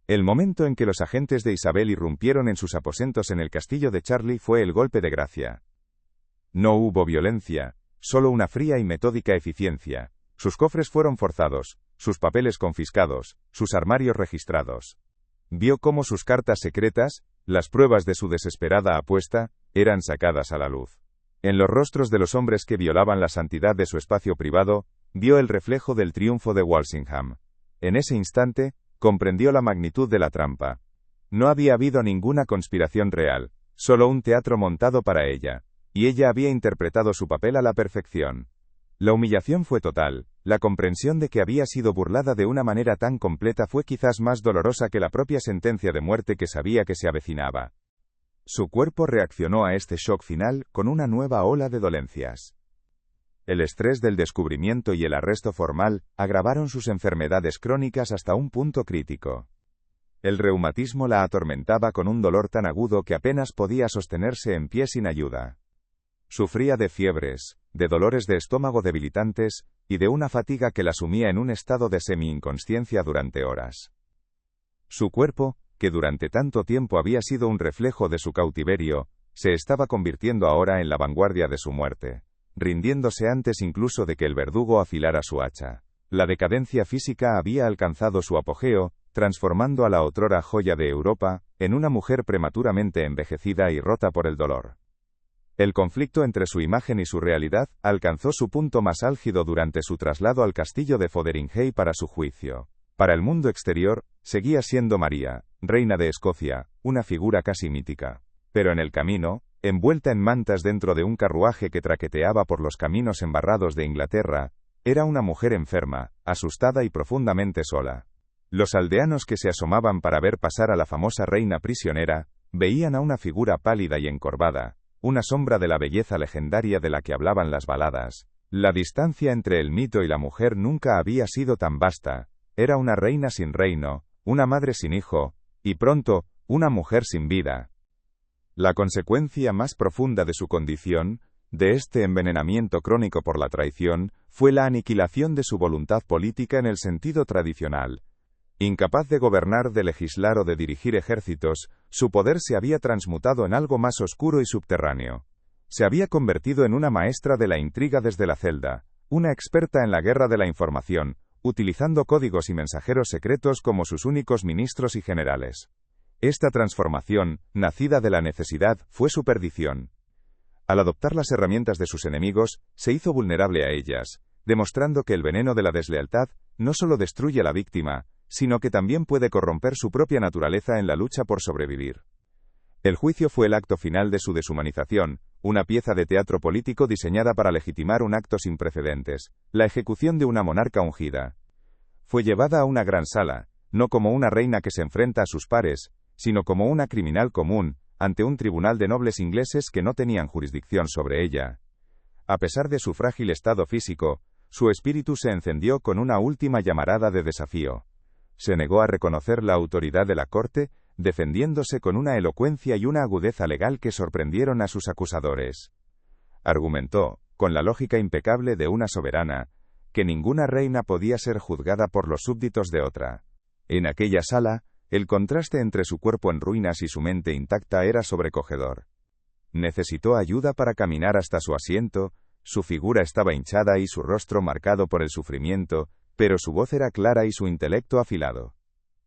El momento en que los agentes de Isabel irrumpieron en sus aposentos en el castillo de Charlie fue el golpe de gracia. No hubo violencia, solo una fría y metódica eficiencia. Sus cofres fueron forzados, sus papeles confiscados, sus armarios registrados. Vio cómo sus cartas secretas, las pruebas de su desesperada apuesta, eran sacadas a la luz. En los rostros de los hombres que violaban la santidad de su espacio privado, vio el reflejo del triunfo de Walsingham. En ese instante, comprendió la magnitud de la trampa. No había habido ninguna conspiración real, solo un teatro montado para ella, y ella había interpretado su papel a la perfección. La humillación fue total, la comprensión de que había sido burlada de una manera tan completa fue quizás más dolorosa que la propia sentencia de muerte que sabía que se avecinaba. Su cuerpo reaccionó a este shock final con una nueva ola de dolencias. El estrés del descubrimiento y el arresto formal agravaron sus enfermedades crónicas hasta un punto crítico. El reumatismo la atormentaba con un dolor tan agudo que apenas podía sostenerse en pie sin ayuda. Sufría de fiebres, de dolores de estómago debilitantes, y de una fatiga que la sumía en un estado de semi-inconsciencia durante horas. Su cuerpo, que durante tanto tiempo había sido un reflejo de su cautiverio, se estaba convirtiendo ahora en la vanguardia de su muerte, rindiéndose antes incluso de que el verdugo afilara su hacha. La decadencia física había alcanzado su apogeo, transformando a la otrora joya de Europa, en una mujer prematuramente envejecida y rota por el dolor. El conflicto entre su imagen y su realidad alcanzó su punto más álgido durante su traslado al castillo de Fotheringhay para su juicio. Para el mundo exterior, seguía siendo María, reina de Escocia, una figura casi mítica. Pero en el camino, envuelta en mantas dentro de un carruaje que traqueteaba por los caminos embarrados de Inglaterra, era una mujer enferma, asustada y profundamente sola. Los aldeanos que se asomaban para ver pasar a la famosa reina prisionera, veían a una figura pálida y encorvada, una sombra de la belleza legendaria de la que hablaban las baladas. La distancia entre el mito y la mujer nunca había sido tan vasta. Era una reina sin reino, una madre sin hijo, y pronto, una mujer sin vida. La consecuencia más profunda de su condición, de este envenenamiento crónico por la traición, fue la aniquilación de su voluntad política en el sentido tradicional. Incapaz de gobernar, de legislar o de dirigir ejércitos, su poder se había transmutado en algo más oscuro y subterráneo. Se había convertido en una maestra de la intriga desde la celda, una experta en la guerra de la información, utilizando códigos y mensajeros secretos como sus únicos ministros y generales. Esta transformación, nacida de la necesidad, fue su perdición. Al adoptar las herramientas de sus enemigos, se hizo vulnerable a ellas, demostrando que el veneno de la deslealtad no solo destruye a la víctima, sino que también puede corromper su propia naturaleza en la lucha por sobrevivir. El juicio fue el acto final de su deshumanización, una pieza de teatro político diseñada para legitimar un acto sin precedentes, la ejecución de una monarca ungida. Fue llevada a una gran sala, no como una reina que se enfrenta a sus pares, sino como una criminal común, ante un tribunal de nobles ingleses que no tenían jurisdicción sobre ella. A pesar de su frágil estado físico, su espíritu se encendió con una última llamarada de desafío. Se negó a reconocer la autoridad de la corte, defendiéndose con una elocuencia y una agudeza legal que sorprendieron a sus acusadores. Argumentó, con la lógica impecable de una soberana, que ninguna reina podía ser juzgada por los súbditos de otra. En aquella sala, el contraste entre su cuerpo en ruinas y su mente intacta era sobrecogedor. Necesitó ayuda para caminar hasta su asiento, su figura estaba hinchada y su rostro marcado por el sufrimiento, pero su voz era clara y su intelecto afilado.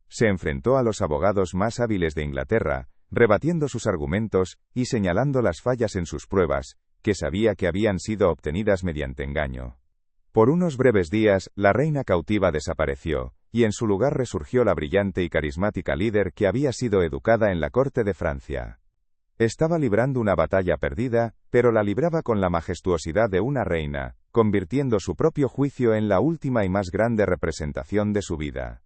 Se enfrentó a los abogados más hábiles de Inglaterra, rebatiendo sus argumentos y señalando las fallas en sus pruebas, que sabía que habían sido obtenidas mediante engaño. Por unos breves días, la reina cautiva desapareció, y en su lugar resurgió la brillante y carismática líder que había sido educada en la corte de Francia. Estaba librando una batalla perdida, pero la libraba con la majestuosidad de una reina, convirtiendo su propio juicio en la última y más grande representación de su vida.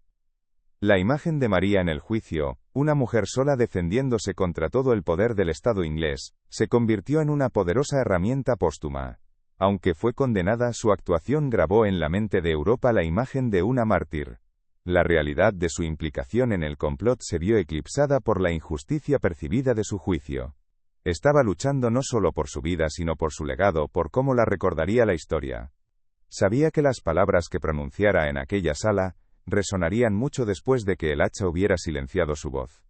La imagen de María en el juicio, una mujer sola defendiéndose contra todo el poder del Estado inglés, se convirtió en una poderosa herramienta póstuma. Aunque fue condenada, su actuación grabó en la mente de Europa la imagen de una mártir. La realidad de su implicación en el complot se vio eclipsada por la injusticia percibida de su juicio. Estaba luchando no solo por su vida sino por su legado, por cómo la recordaría la historia. Sabía que las palabras que pronunciara en aquella sala resonarían mucho después de que el hacha hubiera silenciado su voz.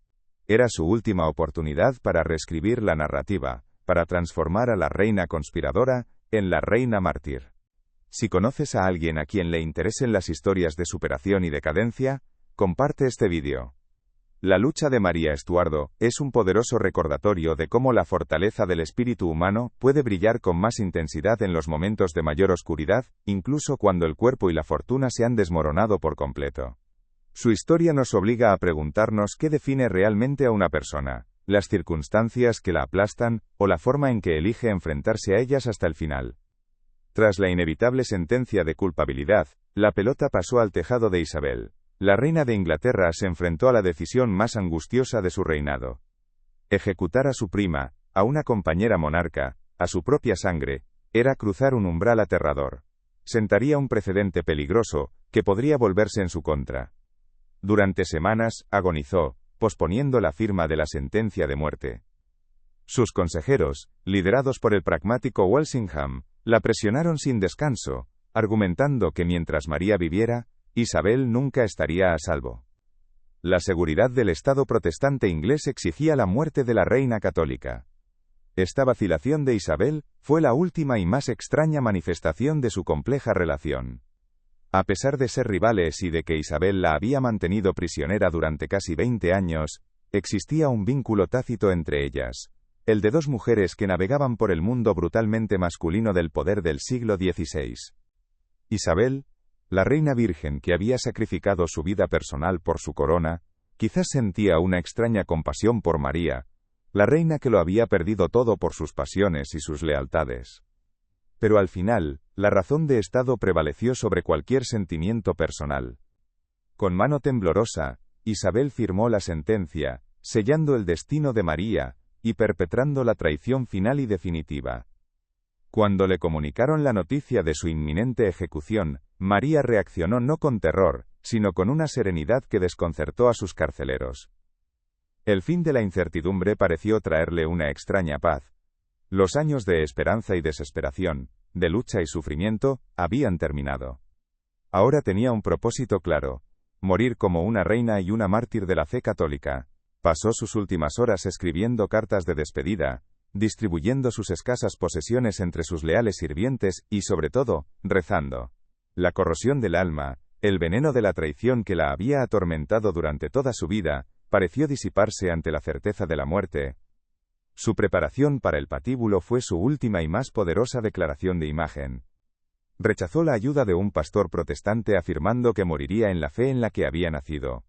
Era su última oportunidad para reescribir la narrativa, para transformar a la reina conspiradora en la reina mártir. Si conoces a alguien a quien le interesen las historias de superación y decadencia, comparte este vídeo. La lucha de María Estuardo es un poderoso recordatorio de cómo la fortaleza del espíritu humano puede brillar con más intensidad en los momentos de mayor oscuridad, incluso cuando el cuerpo y la fortuna se han desmoronado por completo. Su historia nos obliga a preguntarnos qué define realmente a una persona, las circunstancias que la aplastan, o la forma en que elige enfrentarse a ellas hasta el final. Tras la inevitable sentencia de culpabilidad, la pelota pasó al tejado de Isabel. La reina de Inglaterra se enfrentó a la decisión más angustiosa de su reinado. Ejecutar a su prima, a una compañera monarca, a su propia sangre, era cruzar un umbral aterrador. Sentaría un precedente peligroso, que podría volverse en su contra. Durante semanas, agonizó, posponiendo la firma de la sentencia de muerte. Sus consejeros, liderados por el pragmático Walsingham, la presionaron sin descanso, argumentando que mientras María viviera, Isabel nunca estaría a salvo. La seguridad del Estado protestante inglés exigía la muerte de la reina católica. Esta vacilación de Isabel fue la última y más extraña manifestación de su compleja relación. A pesar de ser rivales y de que Isabel la había mantenido prisionera durante casi 20 años, existía un vínculo tácito entre ellas. El de dos mujeres que navegaban por el mundo brutalmente masculino del poder del siglo XVI. Isabel, la reina virgen que había sacrificado su vida personal por su corona, quizás sentía una extraña compasión por María, la reina que lo había perdido todo por sus pasiones y sus lealtades. Pero al final, la razón de Estado prevaleció sobre cualquier sentimiento personal. Con mano temblorosa, Isabel firmó la sentencia, sellando el destino de María, y perpetrando la traición final y definitiva. Cuando le comunicaron la noticia de su inminente ejecución, María reaccionó no con terror, sino con una serenidad que desconcertó a sus carceleros. El fin de la incertidumbre pareció traerle una extraña paz. Los años de esperanza y desesperación, de lucha y sufrimiento, habían terminado. Ahora tenía un propósito claro: morir como una reina y una mártir de la fe católica. Pasó sus últimas horas escribiendo cartas de despedida, distribuyendo sus escasas posesiones entre sus leales sirvientes y, sobre todo, rezando. La corrosión del alma, el veneno de la traición que la había atormentado durante toda su vida, pareció disiparse ante la certeza de la muerte. Su preparación para el patíbulo fue su última y más poderosa declaración de imagen. Rechazó la ayuda de un pastor protestante afirmando que moriría en la fe en la que había nacido.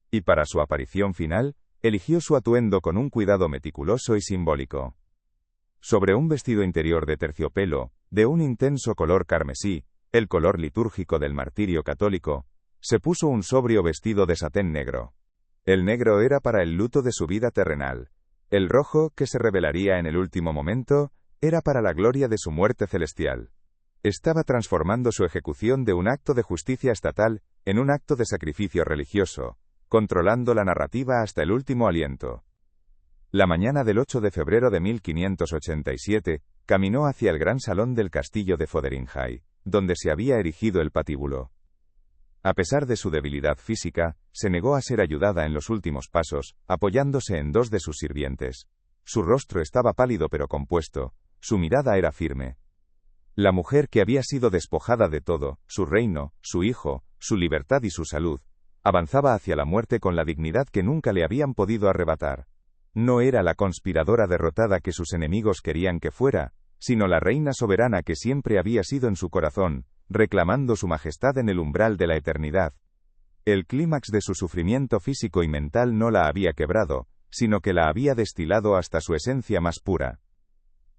Y para su aparición final, eligió su atuendo con un cuidado meticuloso y simbólico. Sobre un vestido interior de terciopelo, de un intenso color carmesí, el color litúrgico del martirio católico, se puso un sobrio vestido de satén negro. El negro era para el luto de su vida terrenal. El rojo, que se revelaría en el último momento, era para la gloria de su muerte celestial. Estaba transformando su ejecución de un acto de justicia estatal en un acto de sacrificio religioso, controlando la narrativa hasta el último aliento. La mañana del 8 de febrero de 1587, caminó hacia el gran salón del castillo de Fotheringhay, donde se había erigido el patíbulo. A pesar de su debilidad física, se negó a ser ayudada en los últimos pasos, apoyándose en dos de sus sirvientes. Su rostro estaba pálido pero compuesto, su mirada era firme. La mujer que había sido despojada de todo, su reino, su hijo, su libertad y su salud, avanzaba hacia la muerte con la dignidad que nunca le habían podido arrebatar. No era la conspiradora derrotada que sus enemigos querían que fuera, sino la reina soberana que siempre había sido en su corazón, reclamando su majestad en el umbral de la eternidad. El clímax de su sufrimiento físico y mental no la había quebrado, sino que la había destilado hasta su esencia más pura.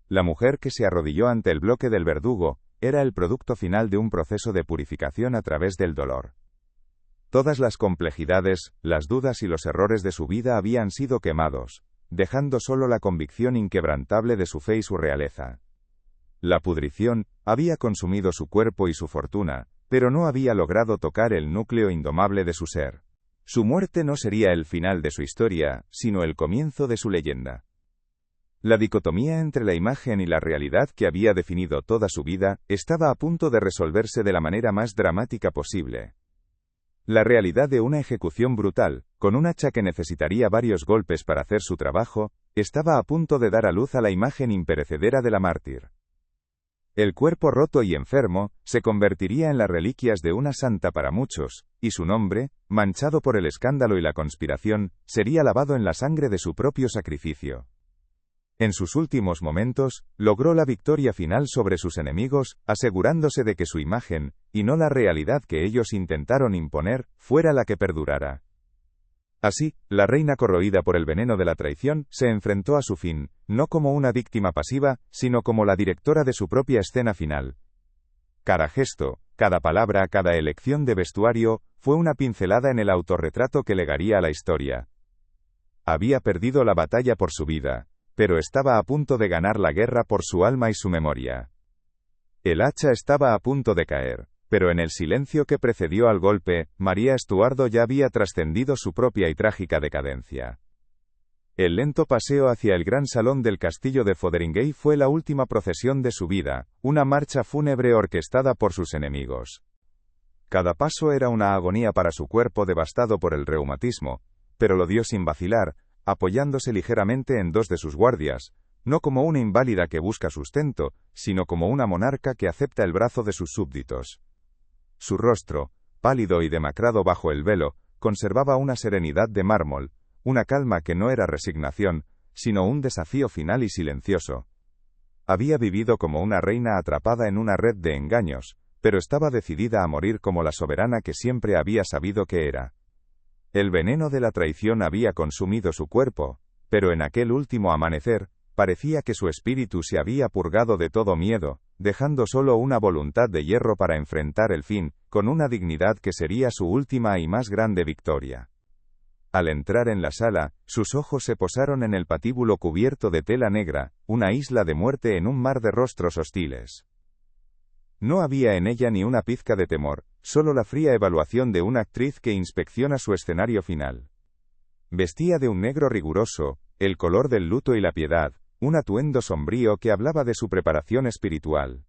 La mujer que se arrodilló ante el bloque del verdugo, era el producto final de un proceso de purificación a través del dolor. Todas las complejidades, las dudas y los errores de su vida habían sido quemados, dejando solo la convicción inquebrantable de su fe y su realeza. La pudrición había consumido su cuerpo y su fortuna, pero no había logrado tocar el núcleo indomable de su ser. Su muerte no sería el final de su historia, sino el comienzo de su leyenda. La dicotomía entre la imagen y la realidad que había definido toda su vida, estaba a punto de resolverse de la manera más dramática posible. La realidad de una ejecución brutal, con un hacha que necesitaría varios golpes para hacer su trabajo, estaba a punto de dar a luz a la imagen imperecedera de la mártir. El cuerpo roto y enfermo, se convertiría en las reliquias de una santa para muchos, y su nombre, manchado por el escándalo y la conspiración, sería lavado en la sangre de su propio sacrificio. En sus últimos momentos, logró la victoria final sobre sus enemigos, asegurándose de que su imagen, y no la realidad que ellos intentaron imponer, fuera la que perdurara. Así, la reina corroída por el veneno de la traición, se enfrentó a su fin, no como una víctima pasiva, sino como la directora de su propia escena final. Cada gesto, cada palabra, cada elección de vestuario, fue una pincelada en el autorretrato que legaría a la historia. Había perdido la batalla por su vida, pero estaba a punto de ganar la guerra por su alma y su memoria. El hacha estaba a punto de caer, pero en el silencio que precedió al golpe, María Estuardo ya había trascendido su propia y trágica decadencia. El lento paseo hacia el gran salón del castillo de Fotheringhay fue la última procesión de su vida, una marcha fúnebre orquestada por sus enemigos. Cada paso era una agonía para su cuerpo devastado por el reumatismo, pero lo dio sin vacilar, apoyándose ligeramente en dos de sus guardias, no como una inválida que busca sustento, sino como una monarca que acepta el brazo de sus súbditos. Su rostro, pálido y demacrado bajo el velo, conservaba una serenidad de mármol, una calma que no era resignación, sino un desafío final y silencioso. Había vivido como una reina atrapada en una red de engaños, pero estaba decidida a morir como la soberana que siempre había sabido que era. El veneno de la traición había consumido su cuerpo, pero en aquel último amanecer, parecía que su espíritu se había purgado de todo miedo, dejando solo una voluntad de hierro para enfrentar el fin, con una dignidad que sería su última y más grande victoria. Al entrar en la sala, sus ojos se posaron en el patíbulo cubierto de tela negra, una isla de muerte en un mar de rostros hostiles. No había en ella ni una pizca de temor, solo la fría evaluación de una actriz que inspecciona su escenario final. Vestía de un negro riguroso, el color del luto y la piedad, un atuendo sombrío que hablaba de su preparación espiritual.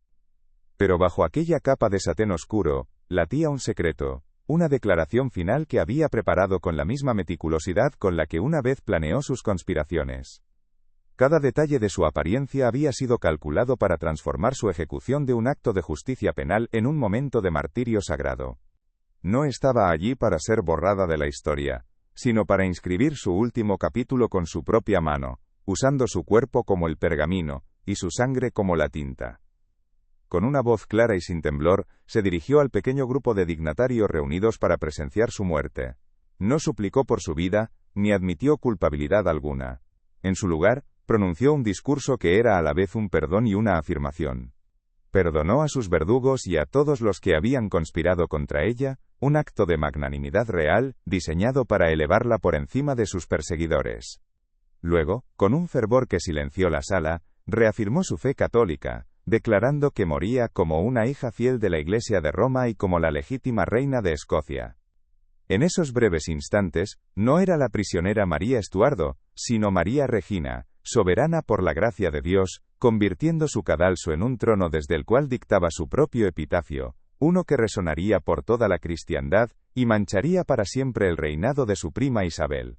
Pero bajo aquella capa de satén oscuro, latía un secreto, una declaración final que había preparado con la misma meticulosidad con la que una vez planeó sus conspiraciones. Cada detalle de su apariencia había sido calculado para transformar su ejecución de un acto de justicia penal en un momento de martirio sagrado. No estaba allí para ser borrada de la historia, sino para inscribir su último capítulo con su propia mano, usando su cuerpo como el pergamino, y su sangre como la tinta. Con una voz clara y sin temblor, se dirigió al pequeño grupo de dignatarios reunidos para presenciar su muerte. No suplicó por su vida, ni admitió culpabilidad alguna. En su lugar, pronunció un discurso que era a la vez un perdón y una afirmación. Perdonó a sus verdugos y a todos los que habían conspirado contra ella, un acto de magnanimidad real, diseñado para elevarla por encima de sus perseguidores. Luego, con un fervor que silenció la sala, reafirmó su fe católica, declarando que moría como una hija fiel de la Iglesia de Roma y como la legítima reina de Escocia. En esos breves instantes, no era la prisionera María Estuardo, sino María Regina, soberana por la gracia de Dios, convirtiendo su cadalso en un trono desde el cual dictaba su propio epitafio, uno que resonaría por toda la cristiandad, y mancharía para siempre el reinado de su prima Isabel.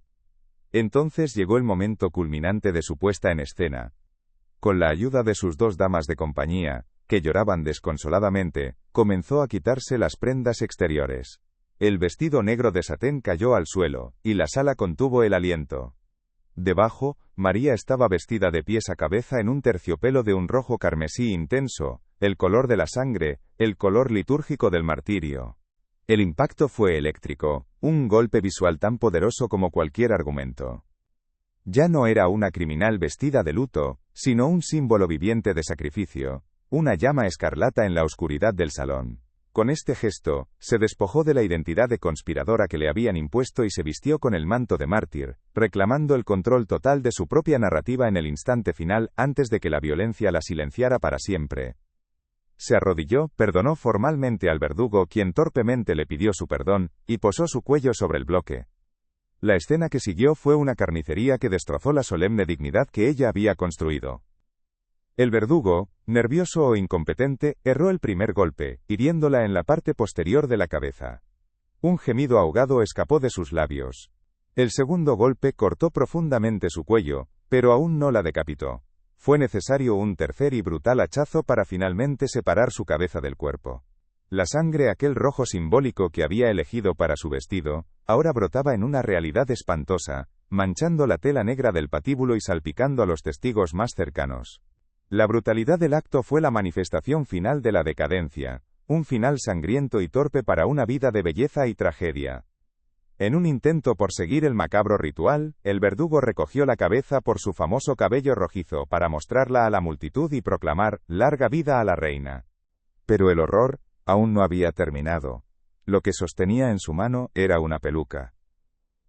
Entonces llegó el momento culminante de su puesta en escena. Con la ayuda de sus 2 damas de compañía, que lloraban desconsoladamente, comenzó a quitarse las prendas exteriores. El vestido negro de satén cayó al suelo, y la sala contuvo el aliento. Debajo, María estaba vestida de pies a cabeza en un terciopelo de un rojo carmesí intenso, el color de la sangre, el color litúrgico del martirio. El impacto fue eléctrico, un golpe visual tan poderoso como cualquier argumento. Ya no era una criminal vestida de luto, sino un símbolo viviente de sacrificio, una llama escarlata en la oscuridad del salón. Con este gesto, se despojó de la identidad de conspiradora que le habían impuesto y se vistió con el manto de mártir, reclamando el control total de su propia narrativa en el instante final antes de que la violencia la silenciara para siempre. Se arrodilló, perdonó formalmente al verdugo quien torpemente le pidió su perdón, y posó su cuello sobre el bloque. La escena que siguió fue una carnicería que destrozó la solemne dignidad que ella había construido. El verdugo, nervioso o incompetente, erró el primer golpe, hiriéndola en la parte posterior de la cabeza. Un gemido ahogado escapó de sus labios. El segundo golpe cortó profundamente su cuello, pero aún no la decapitó. Fue necesario un tercer y brutal hachazo para finalmente separar su cabeza del cuerpo. La sangre, aquel rojo simbólico que había elegido para su vestido, ahora brotaba en una realidad espantosa, manchando la tela negra del patíbulo y salpicando a los testigos más cercanos. La brutalidad del acto fue la manifestación final de la decadencia, un final sangriento y torpe para una vida de belleza y tragedia. En un intento por seguir el macabro ritual, el verdugo recogió la cabeza por su famoso cabello rojizo para mostrarla a la multitud y proclamar, «Larga vida a la reina». Pero el horror aún no había terminado. Lo que sostenía en su mano era una peluca.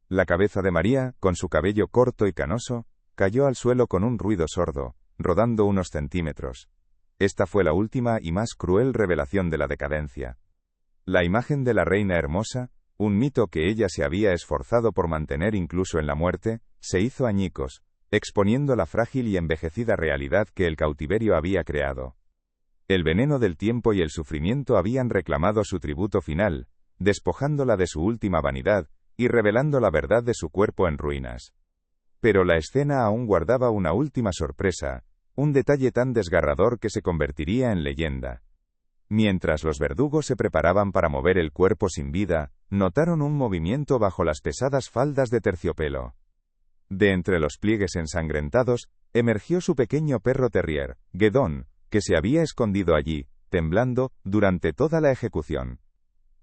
La cabeza de María, con su cabello corto y canoso, cayó al suelo con un ruido sordo, rodando unos centímetros. Esta fue la última y más cruel revelación de la decadencia. La imagen de la reina hermosa, un mito que ella se había esforzado por mantener incluso en la muerte, se hizo añicos, exponiendo la frágil y envejecida realidad que el cautiverio había creado. El veneno del tiempo y el sufrimiento habían reclamado su tributo final, despojándola de su última vanidad, y revelando la verdad de su cuerpo en ruinas. Pero la escena aún guardaba una última sorpresa, un detalle tan desgarrador que se convertiría en leyenda. Mientras los verdugos se preparaban para mover el cuerpo sin vida, notaron un movimiento bajo las pesadas faldas de terciopelo. De entre los pliegues ensangrentados, emergió su pequeño perro terrier, Guedón, que se había escondido allí, temblando, durante toda la ejecución.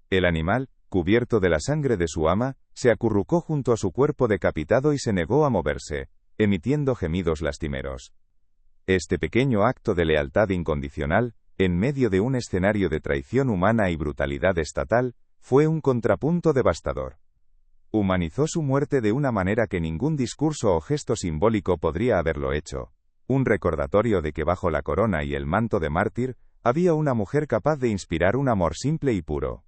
El animal, cubierto de la sangre de su ama, se acurrucó junto a su cuerpo decapitado y se negó a moverse, emitiendo gemidos lastimeros. Este pequeño acto de lealtad incondicional, en medio de un escenario de traición humana y brutalidad estatal, fue un contrapunto devastador. Humanizó su muerte de una manera que ningún discurso o gesto simbólico podría haberlo hecho. Un recordatorio de que bajo la corona y el manto de mártir, había una mujer capaz de inspirar un amor simple y puro.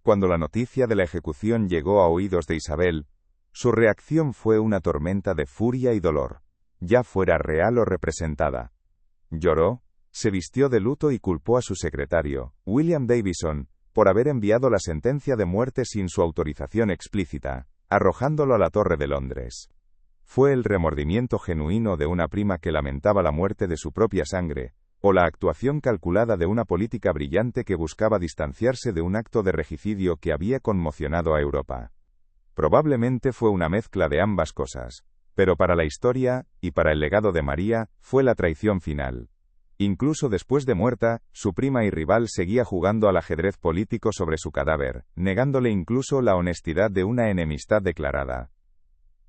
Cuando la noticia de la ejecución llegó a oídos de Isabel, su reacción fue una tormenta de furia y dolor, ya fuera real o representada. Lloró, se vistió de luto y culpó a su secretario, William Davison, por haber enviado la sentencia de muerte sin su autorización explícita, arrojándolo a la Torre de Londres. Fue el remordimiento genuino de una prima que lamentaba la muerte de su propia sangre, o la actuación calculada de una política brillante que buscaba distanciarse de un acto de regicidio que había conmocionado a Europa. Probablemente fue una mezcla de ambas cosas, pero para la historia, y para el legado de María, fue la traición final. Incluso después de muerta, su prima y rival seguía jugando al ajedrez político sobre su cadáver, negándole incluso la honestidad de una enemistad declarada.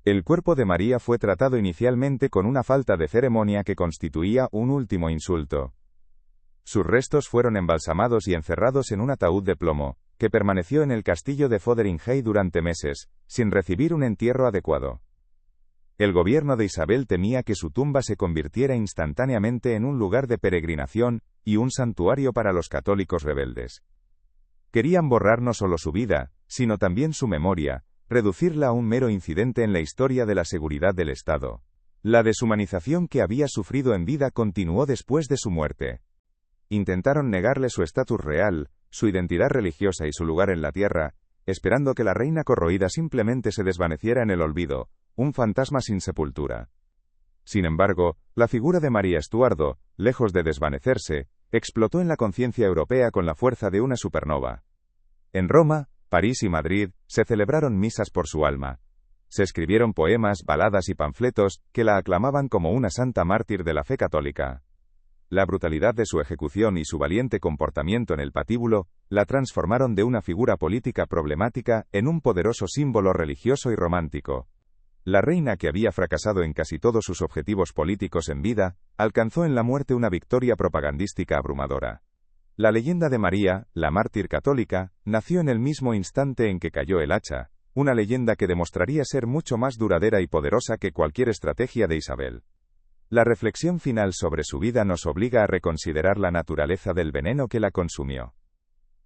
El cuerpo de María fue tratado inicialmente con una falta de ceremonia que constituía un último insulto. Sus restos fueron embalsamados y encerrados en un ataúd de plomo, que permaneció en el castillo de Fotheringhay durante meses, sin recibir un entierro adecuado. El gobierno de Isabel temía que su tumba se convirtiera instantáneamente en un lugar de peregrinación y un santuario para los católicos rebeldes. Querían borrar no solo su vida, sino también su memoria, reducirla a un mero incidente en la historia de la seguridad del Estado. La deshumanización que había sufrido en vida continuó después de su muerte. Intentaron negarle su estatus real, su identidad religiosa y su lugar en la tierra, esperando que la reina corroída simplemente se desvaneciera en el olvido, un fantasma sin sepultura. Sin embargo, la figura de María Estuardo, lejos de desvanecerse, explotó en la conciencia europea con la fuerza de una supernova. En Roma, París y Madrid, se celebraron misas por su alma. Se escribieron poemas, baladas y panfletos que la aclamaban como una santa mártir de la fe católica. La brutalidad de su ejecución y su valiente comportamiento en el patíbulo la transformaron de una figura política problemática en un poderoso símbolo religioso y romántico. La reina, que había fracasado en casi todos sus objetivos políticos en vida, alcanzó en la muerte una victoria propagandística abrumadora. La leyenda de María, la mártir católica, nació en el mismo instante en que cayó el hacha, una leyenda que demostraría ser mucho más duradera y poderosa que cualquier estrategia de Isabel. La reflexión final sobre su vida nos obliga a reconsiderar la naturaleza del veneno que la consumió.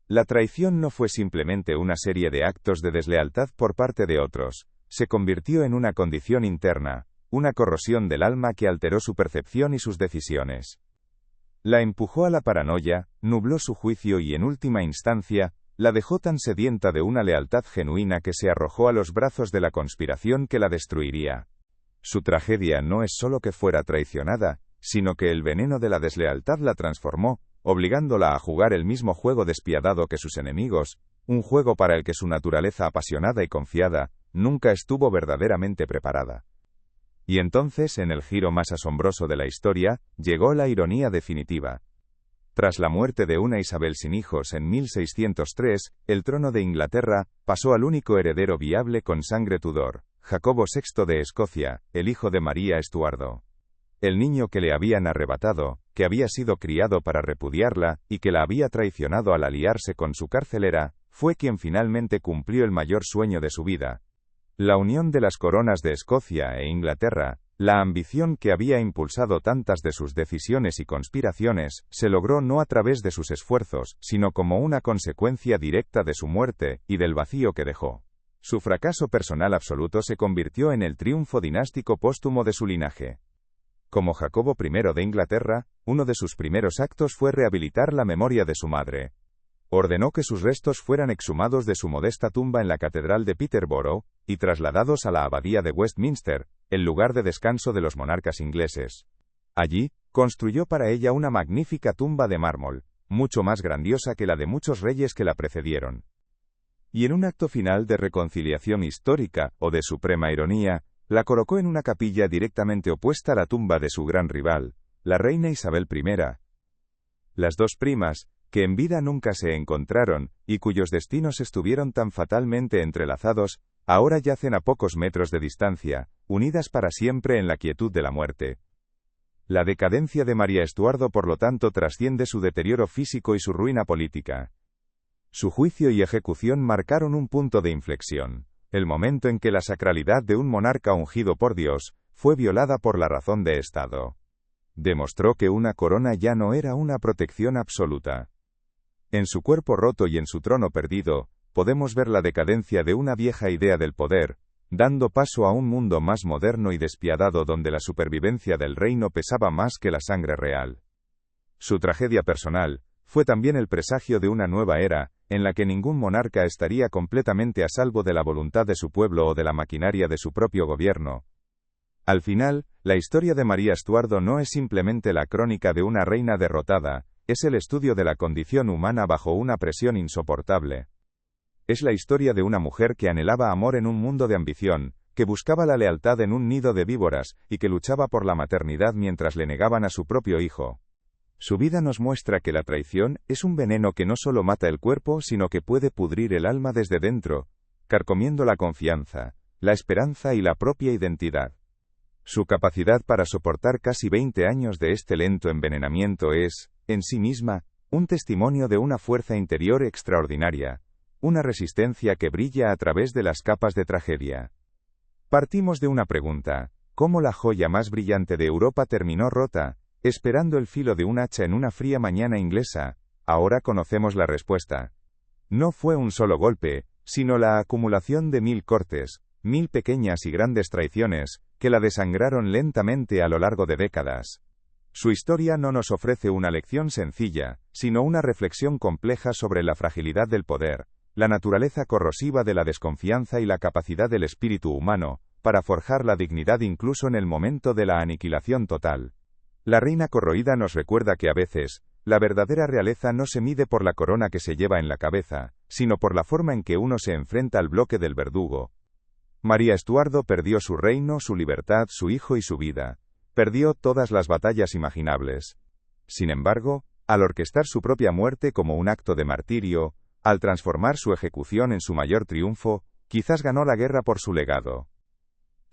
La traición no fue simplemente una serie de actos de deslealtad por parte de otros, se convirtió en una condición interna, una corrosión del alma que alteró su percepción y sus decisiones. La empujó a la paranoia, nubló su juicio y, en última instancia, la dejó tan sedienta de una lealtad genuina que se arrojó a los brazos de la conspiración que la destruiría. Su tragedia no es solo que fuera traicionada, sino que el veneno de la deslealtad la transformó, obligándola a jugar el mismo juego despiadado que sus enemigos, un juego para el que su naturaleza apasionada y confiada nunca estuvo verdaderamente preparada. Y entonces, en el giro más asombroso de la historia, llegó la ironía definitiva. Tras la muerte de una Isabel sin hijos en 1603, el trono de Inglaterra pasó al único heredero viable con sangre Tudor, Jacobo VI de Escocia, el hijo de María Estuardo. El niño que le habían arrebatado, que había sido criado para repudiarla, y que la había traicionado al aliarse con su carcelera, fue quien finalmente cumplió el mayor sueño de su vida. La unión de las coronas de Escocia e Inglaterra, la ambición que había impulsado tantas de sus decisiones y conspiraciones, se logró no a través de sus esfuerzos, sino como una consecuencia directa de su muerte, y del vacío que dejó. Su fracaso personal absoluto se convirtió en el triunfo dinástico póstumo de su linaje. Como Jacobo I de Inglaterra, uno de sus primeros actos fue rehabilitar la memoria de su madre. Ordenó que sus restos fueran exhumados de su modesta tumba en la Catedral de Peterborough, y trasladados a la Abadía de Westminster, el lugar de descanso de los monarcas ingleses. Allí, construyó para ella una magnífica tumba de mármol, mucho más grandiosa que la de muchos reyes que la precedieron. Y en un acto final de reconciliación histórica, o de suprema ironía, la colocó en una capilla directamente opuesta a la tumba de su gran rival, la reina Isabel I. Las dos primas, que en vida nunca se encontraron, y cuyos destinos estuvieron tan fatalmente entrelazados, ahora yacen a pocos metros de distancia, unidas para siempre en la quietud de la muerte. La decadencia de María Estuardo, por lo tanto, trasciende su deterioro físico y su ruina política. Su juicio y ejecución marcaron un punto de inflexión, el momento en que la sacralidad de un monarca ungido por Dios fue violada por la razón de Estado. Demostró que una corona ya no era una protección absoluta. En su cuerpo roto y en su trono perdido, podemos ver la decadencia de una vieja idea del poder, dando paso a un mundo más moderno y despiadado donde la supervivencia del reino pesaba más que la sangre real. Su tragedia personal fue también el presagio de una nueva era, en la que ningún monarca estaría completamente a salvo de la voluntad de su pueblo o de la maquinaria de su propio gobierno. Al final, la historia de María Estuardo no es simplemente la crónica de una reina derrotada, es el estudio de la condición humana bajo una presión insoportable. Es la historia de una mujer que anhelaba amor en un mundo de ambición, que buscaba la lealtad en un nido de víboras, y que luchaba por la maternidad mientras le negaban a su propio hijo. Su vida nos muestra que la traición es un veneno que no solo mata el cuerpo, sino que puede pudrir el alma desde dentro, carcomiendo la confianza, la esperanza y la propia identidad. Su capacidad para soportar casi 20 años de este lento envenenamiento es, en sí misma, un testimonio de una fuerza interior extraordinaria, una resistencia que brilla a través de las capas de tragedia. Partimos de una pregunta: Cómo la joya más brillante de Europa terminó rota, esperando el filo de un hacha en una fría mañana inglesa. Ahora conocemos la respuesta. No fue un solo golpe, sino la acumulación de 1000 cortes, 1000 pequeñas y grandes traiciones, que la desangraron lentamente a lo largo de décadas. Su historia no nos ofrece una lección sencilla, sino una reflexión compleja sobre la fragilidad del poder, la naturaleza corrosiva de la desconfianza y la capacidad del espíritu humano, para forjar la dignidad incluso en el momento de la aniquilación total. La reina corroída nos recuerda que a veces, la verdadera realeza no se mide por la corona que se lleva en la cabeza, sino por la forma en que uno se enfrenta al bloque del verdugo. María Estuardo perdió su reino, su libertad, su hijo y su vida. Perdió todas las batallas imaginables. Sin embargo, al orquestar su propia muerte como un acto de martirio, al transformar su ejecución en su mayor triunfo, quizás ganó la guerra por su legado.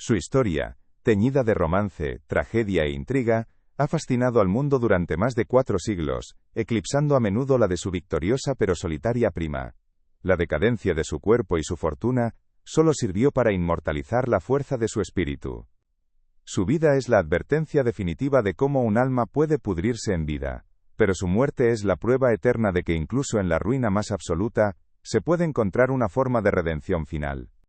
Su historia, teñida de romance, tragedia e intriga, ha fascinado al mundo durante más de 4 siglos, eclipsando a menudo la de su victoriosa pero solitaria prima. La decadencia de su cuerpo y su fortuna solo sirvió para inmortalizar la fuerza de su espíritu. Su vida es la advertencia definitiva de cómo un alma puede pudrirse en vida, pero su muerte es la prueba eterna de que incluso en la ruina más absoluta, se puede encontrar una forma de redención final.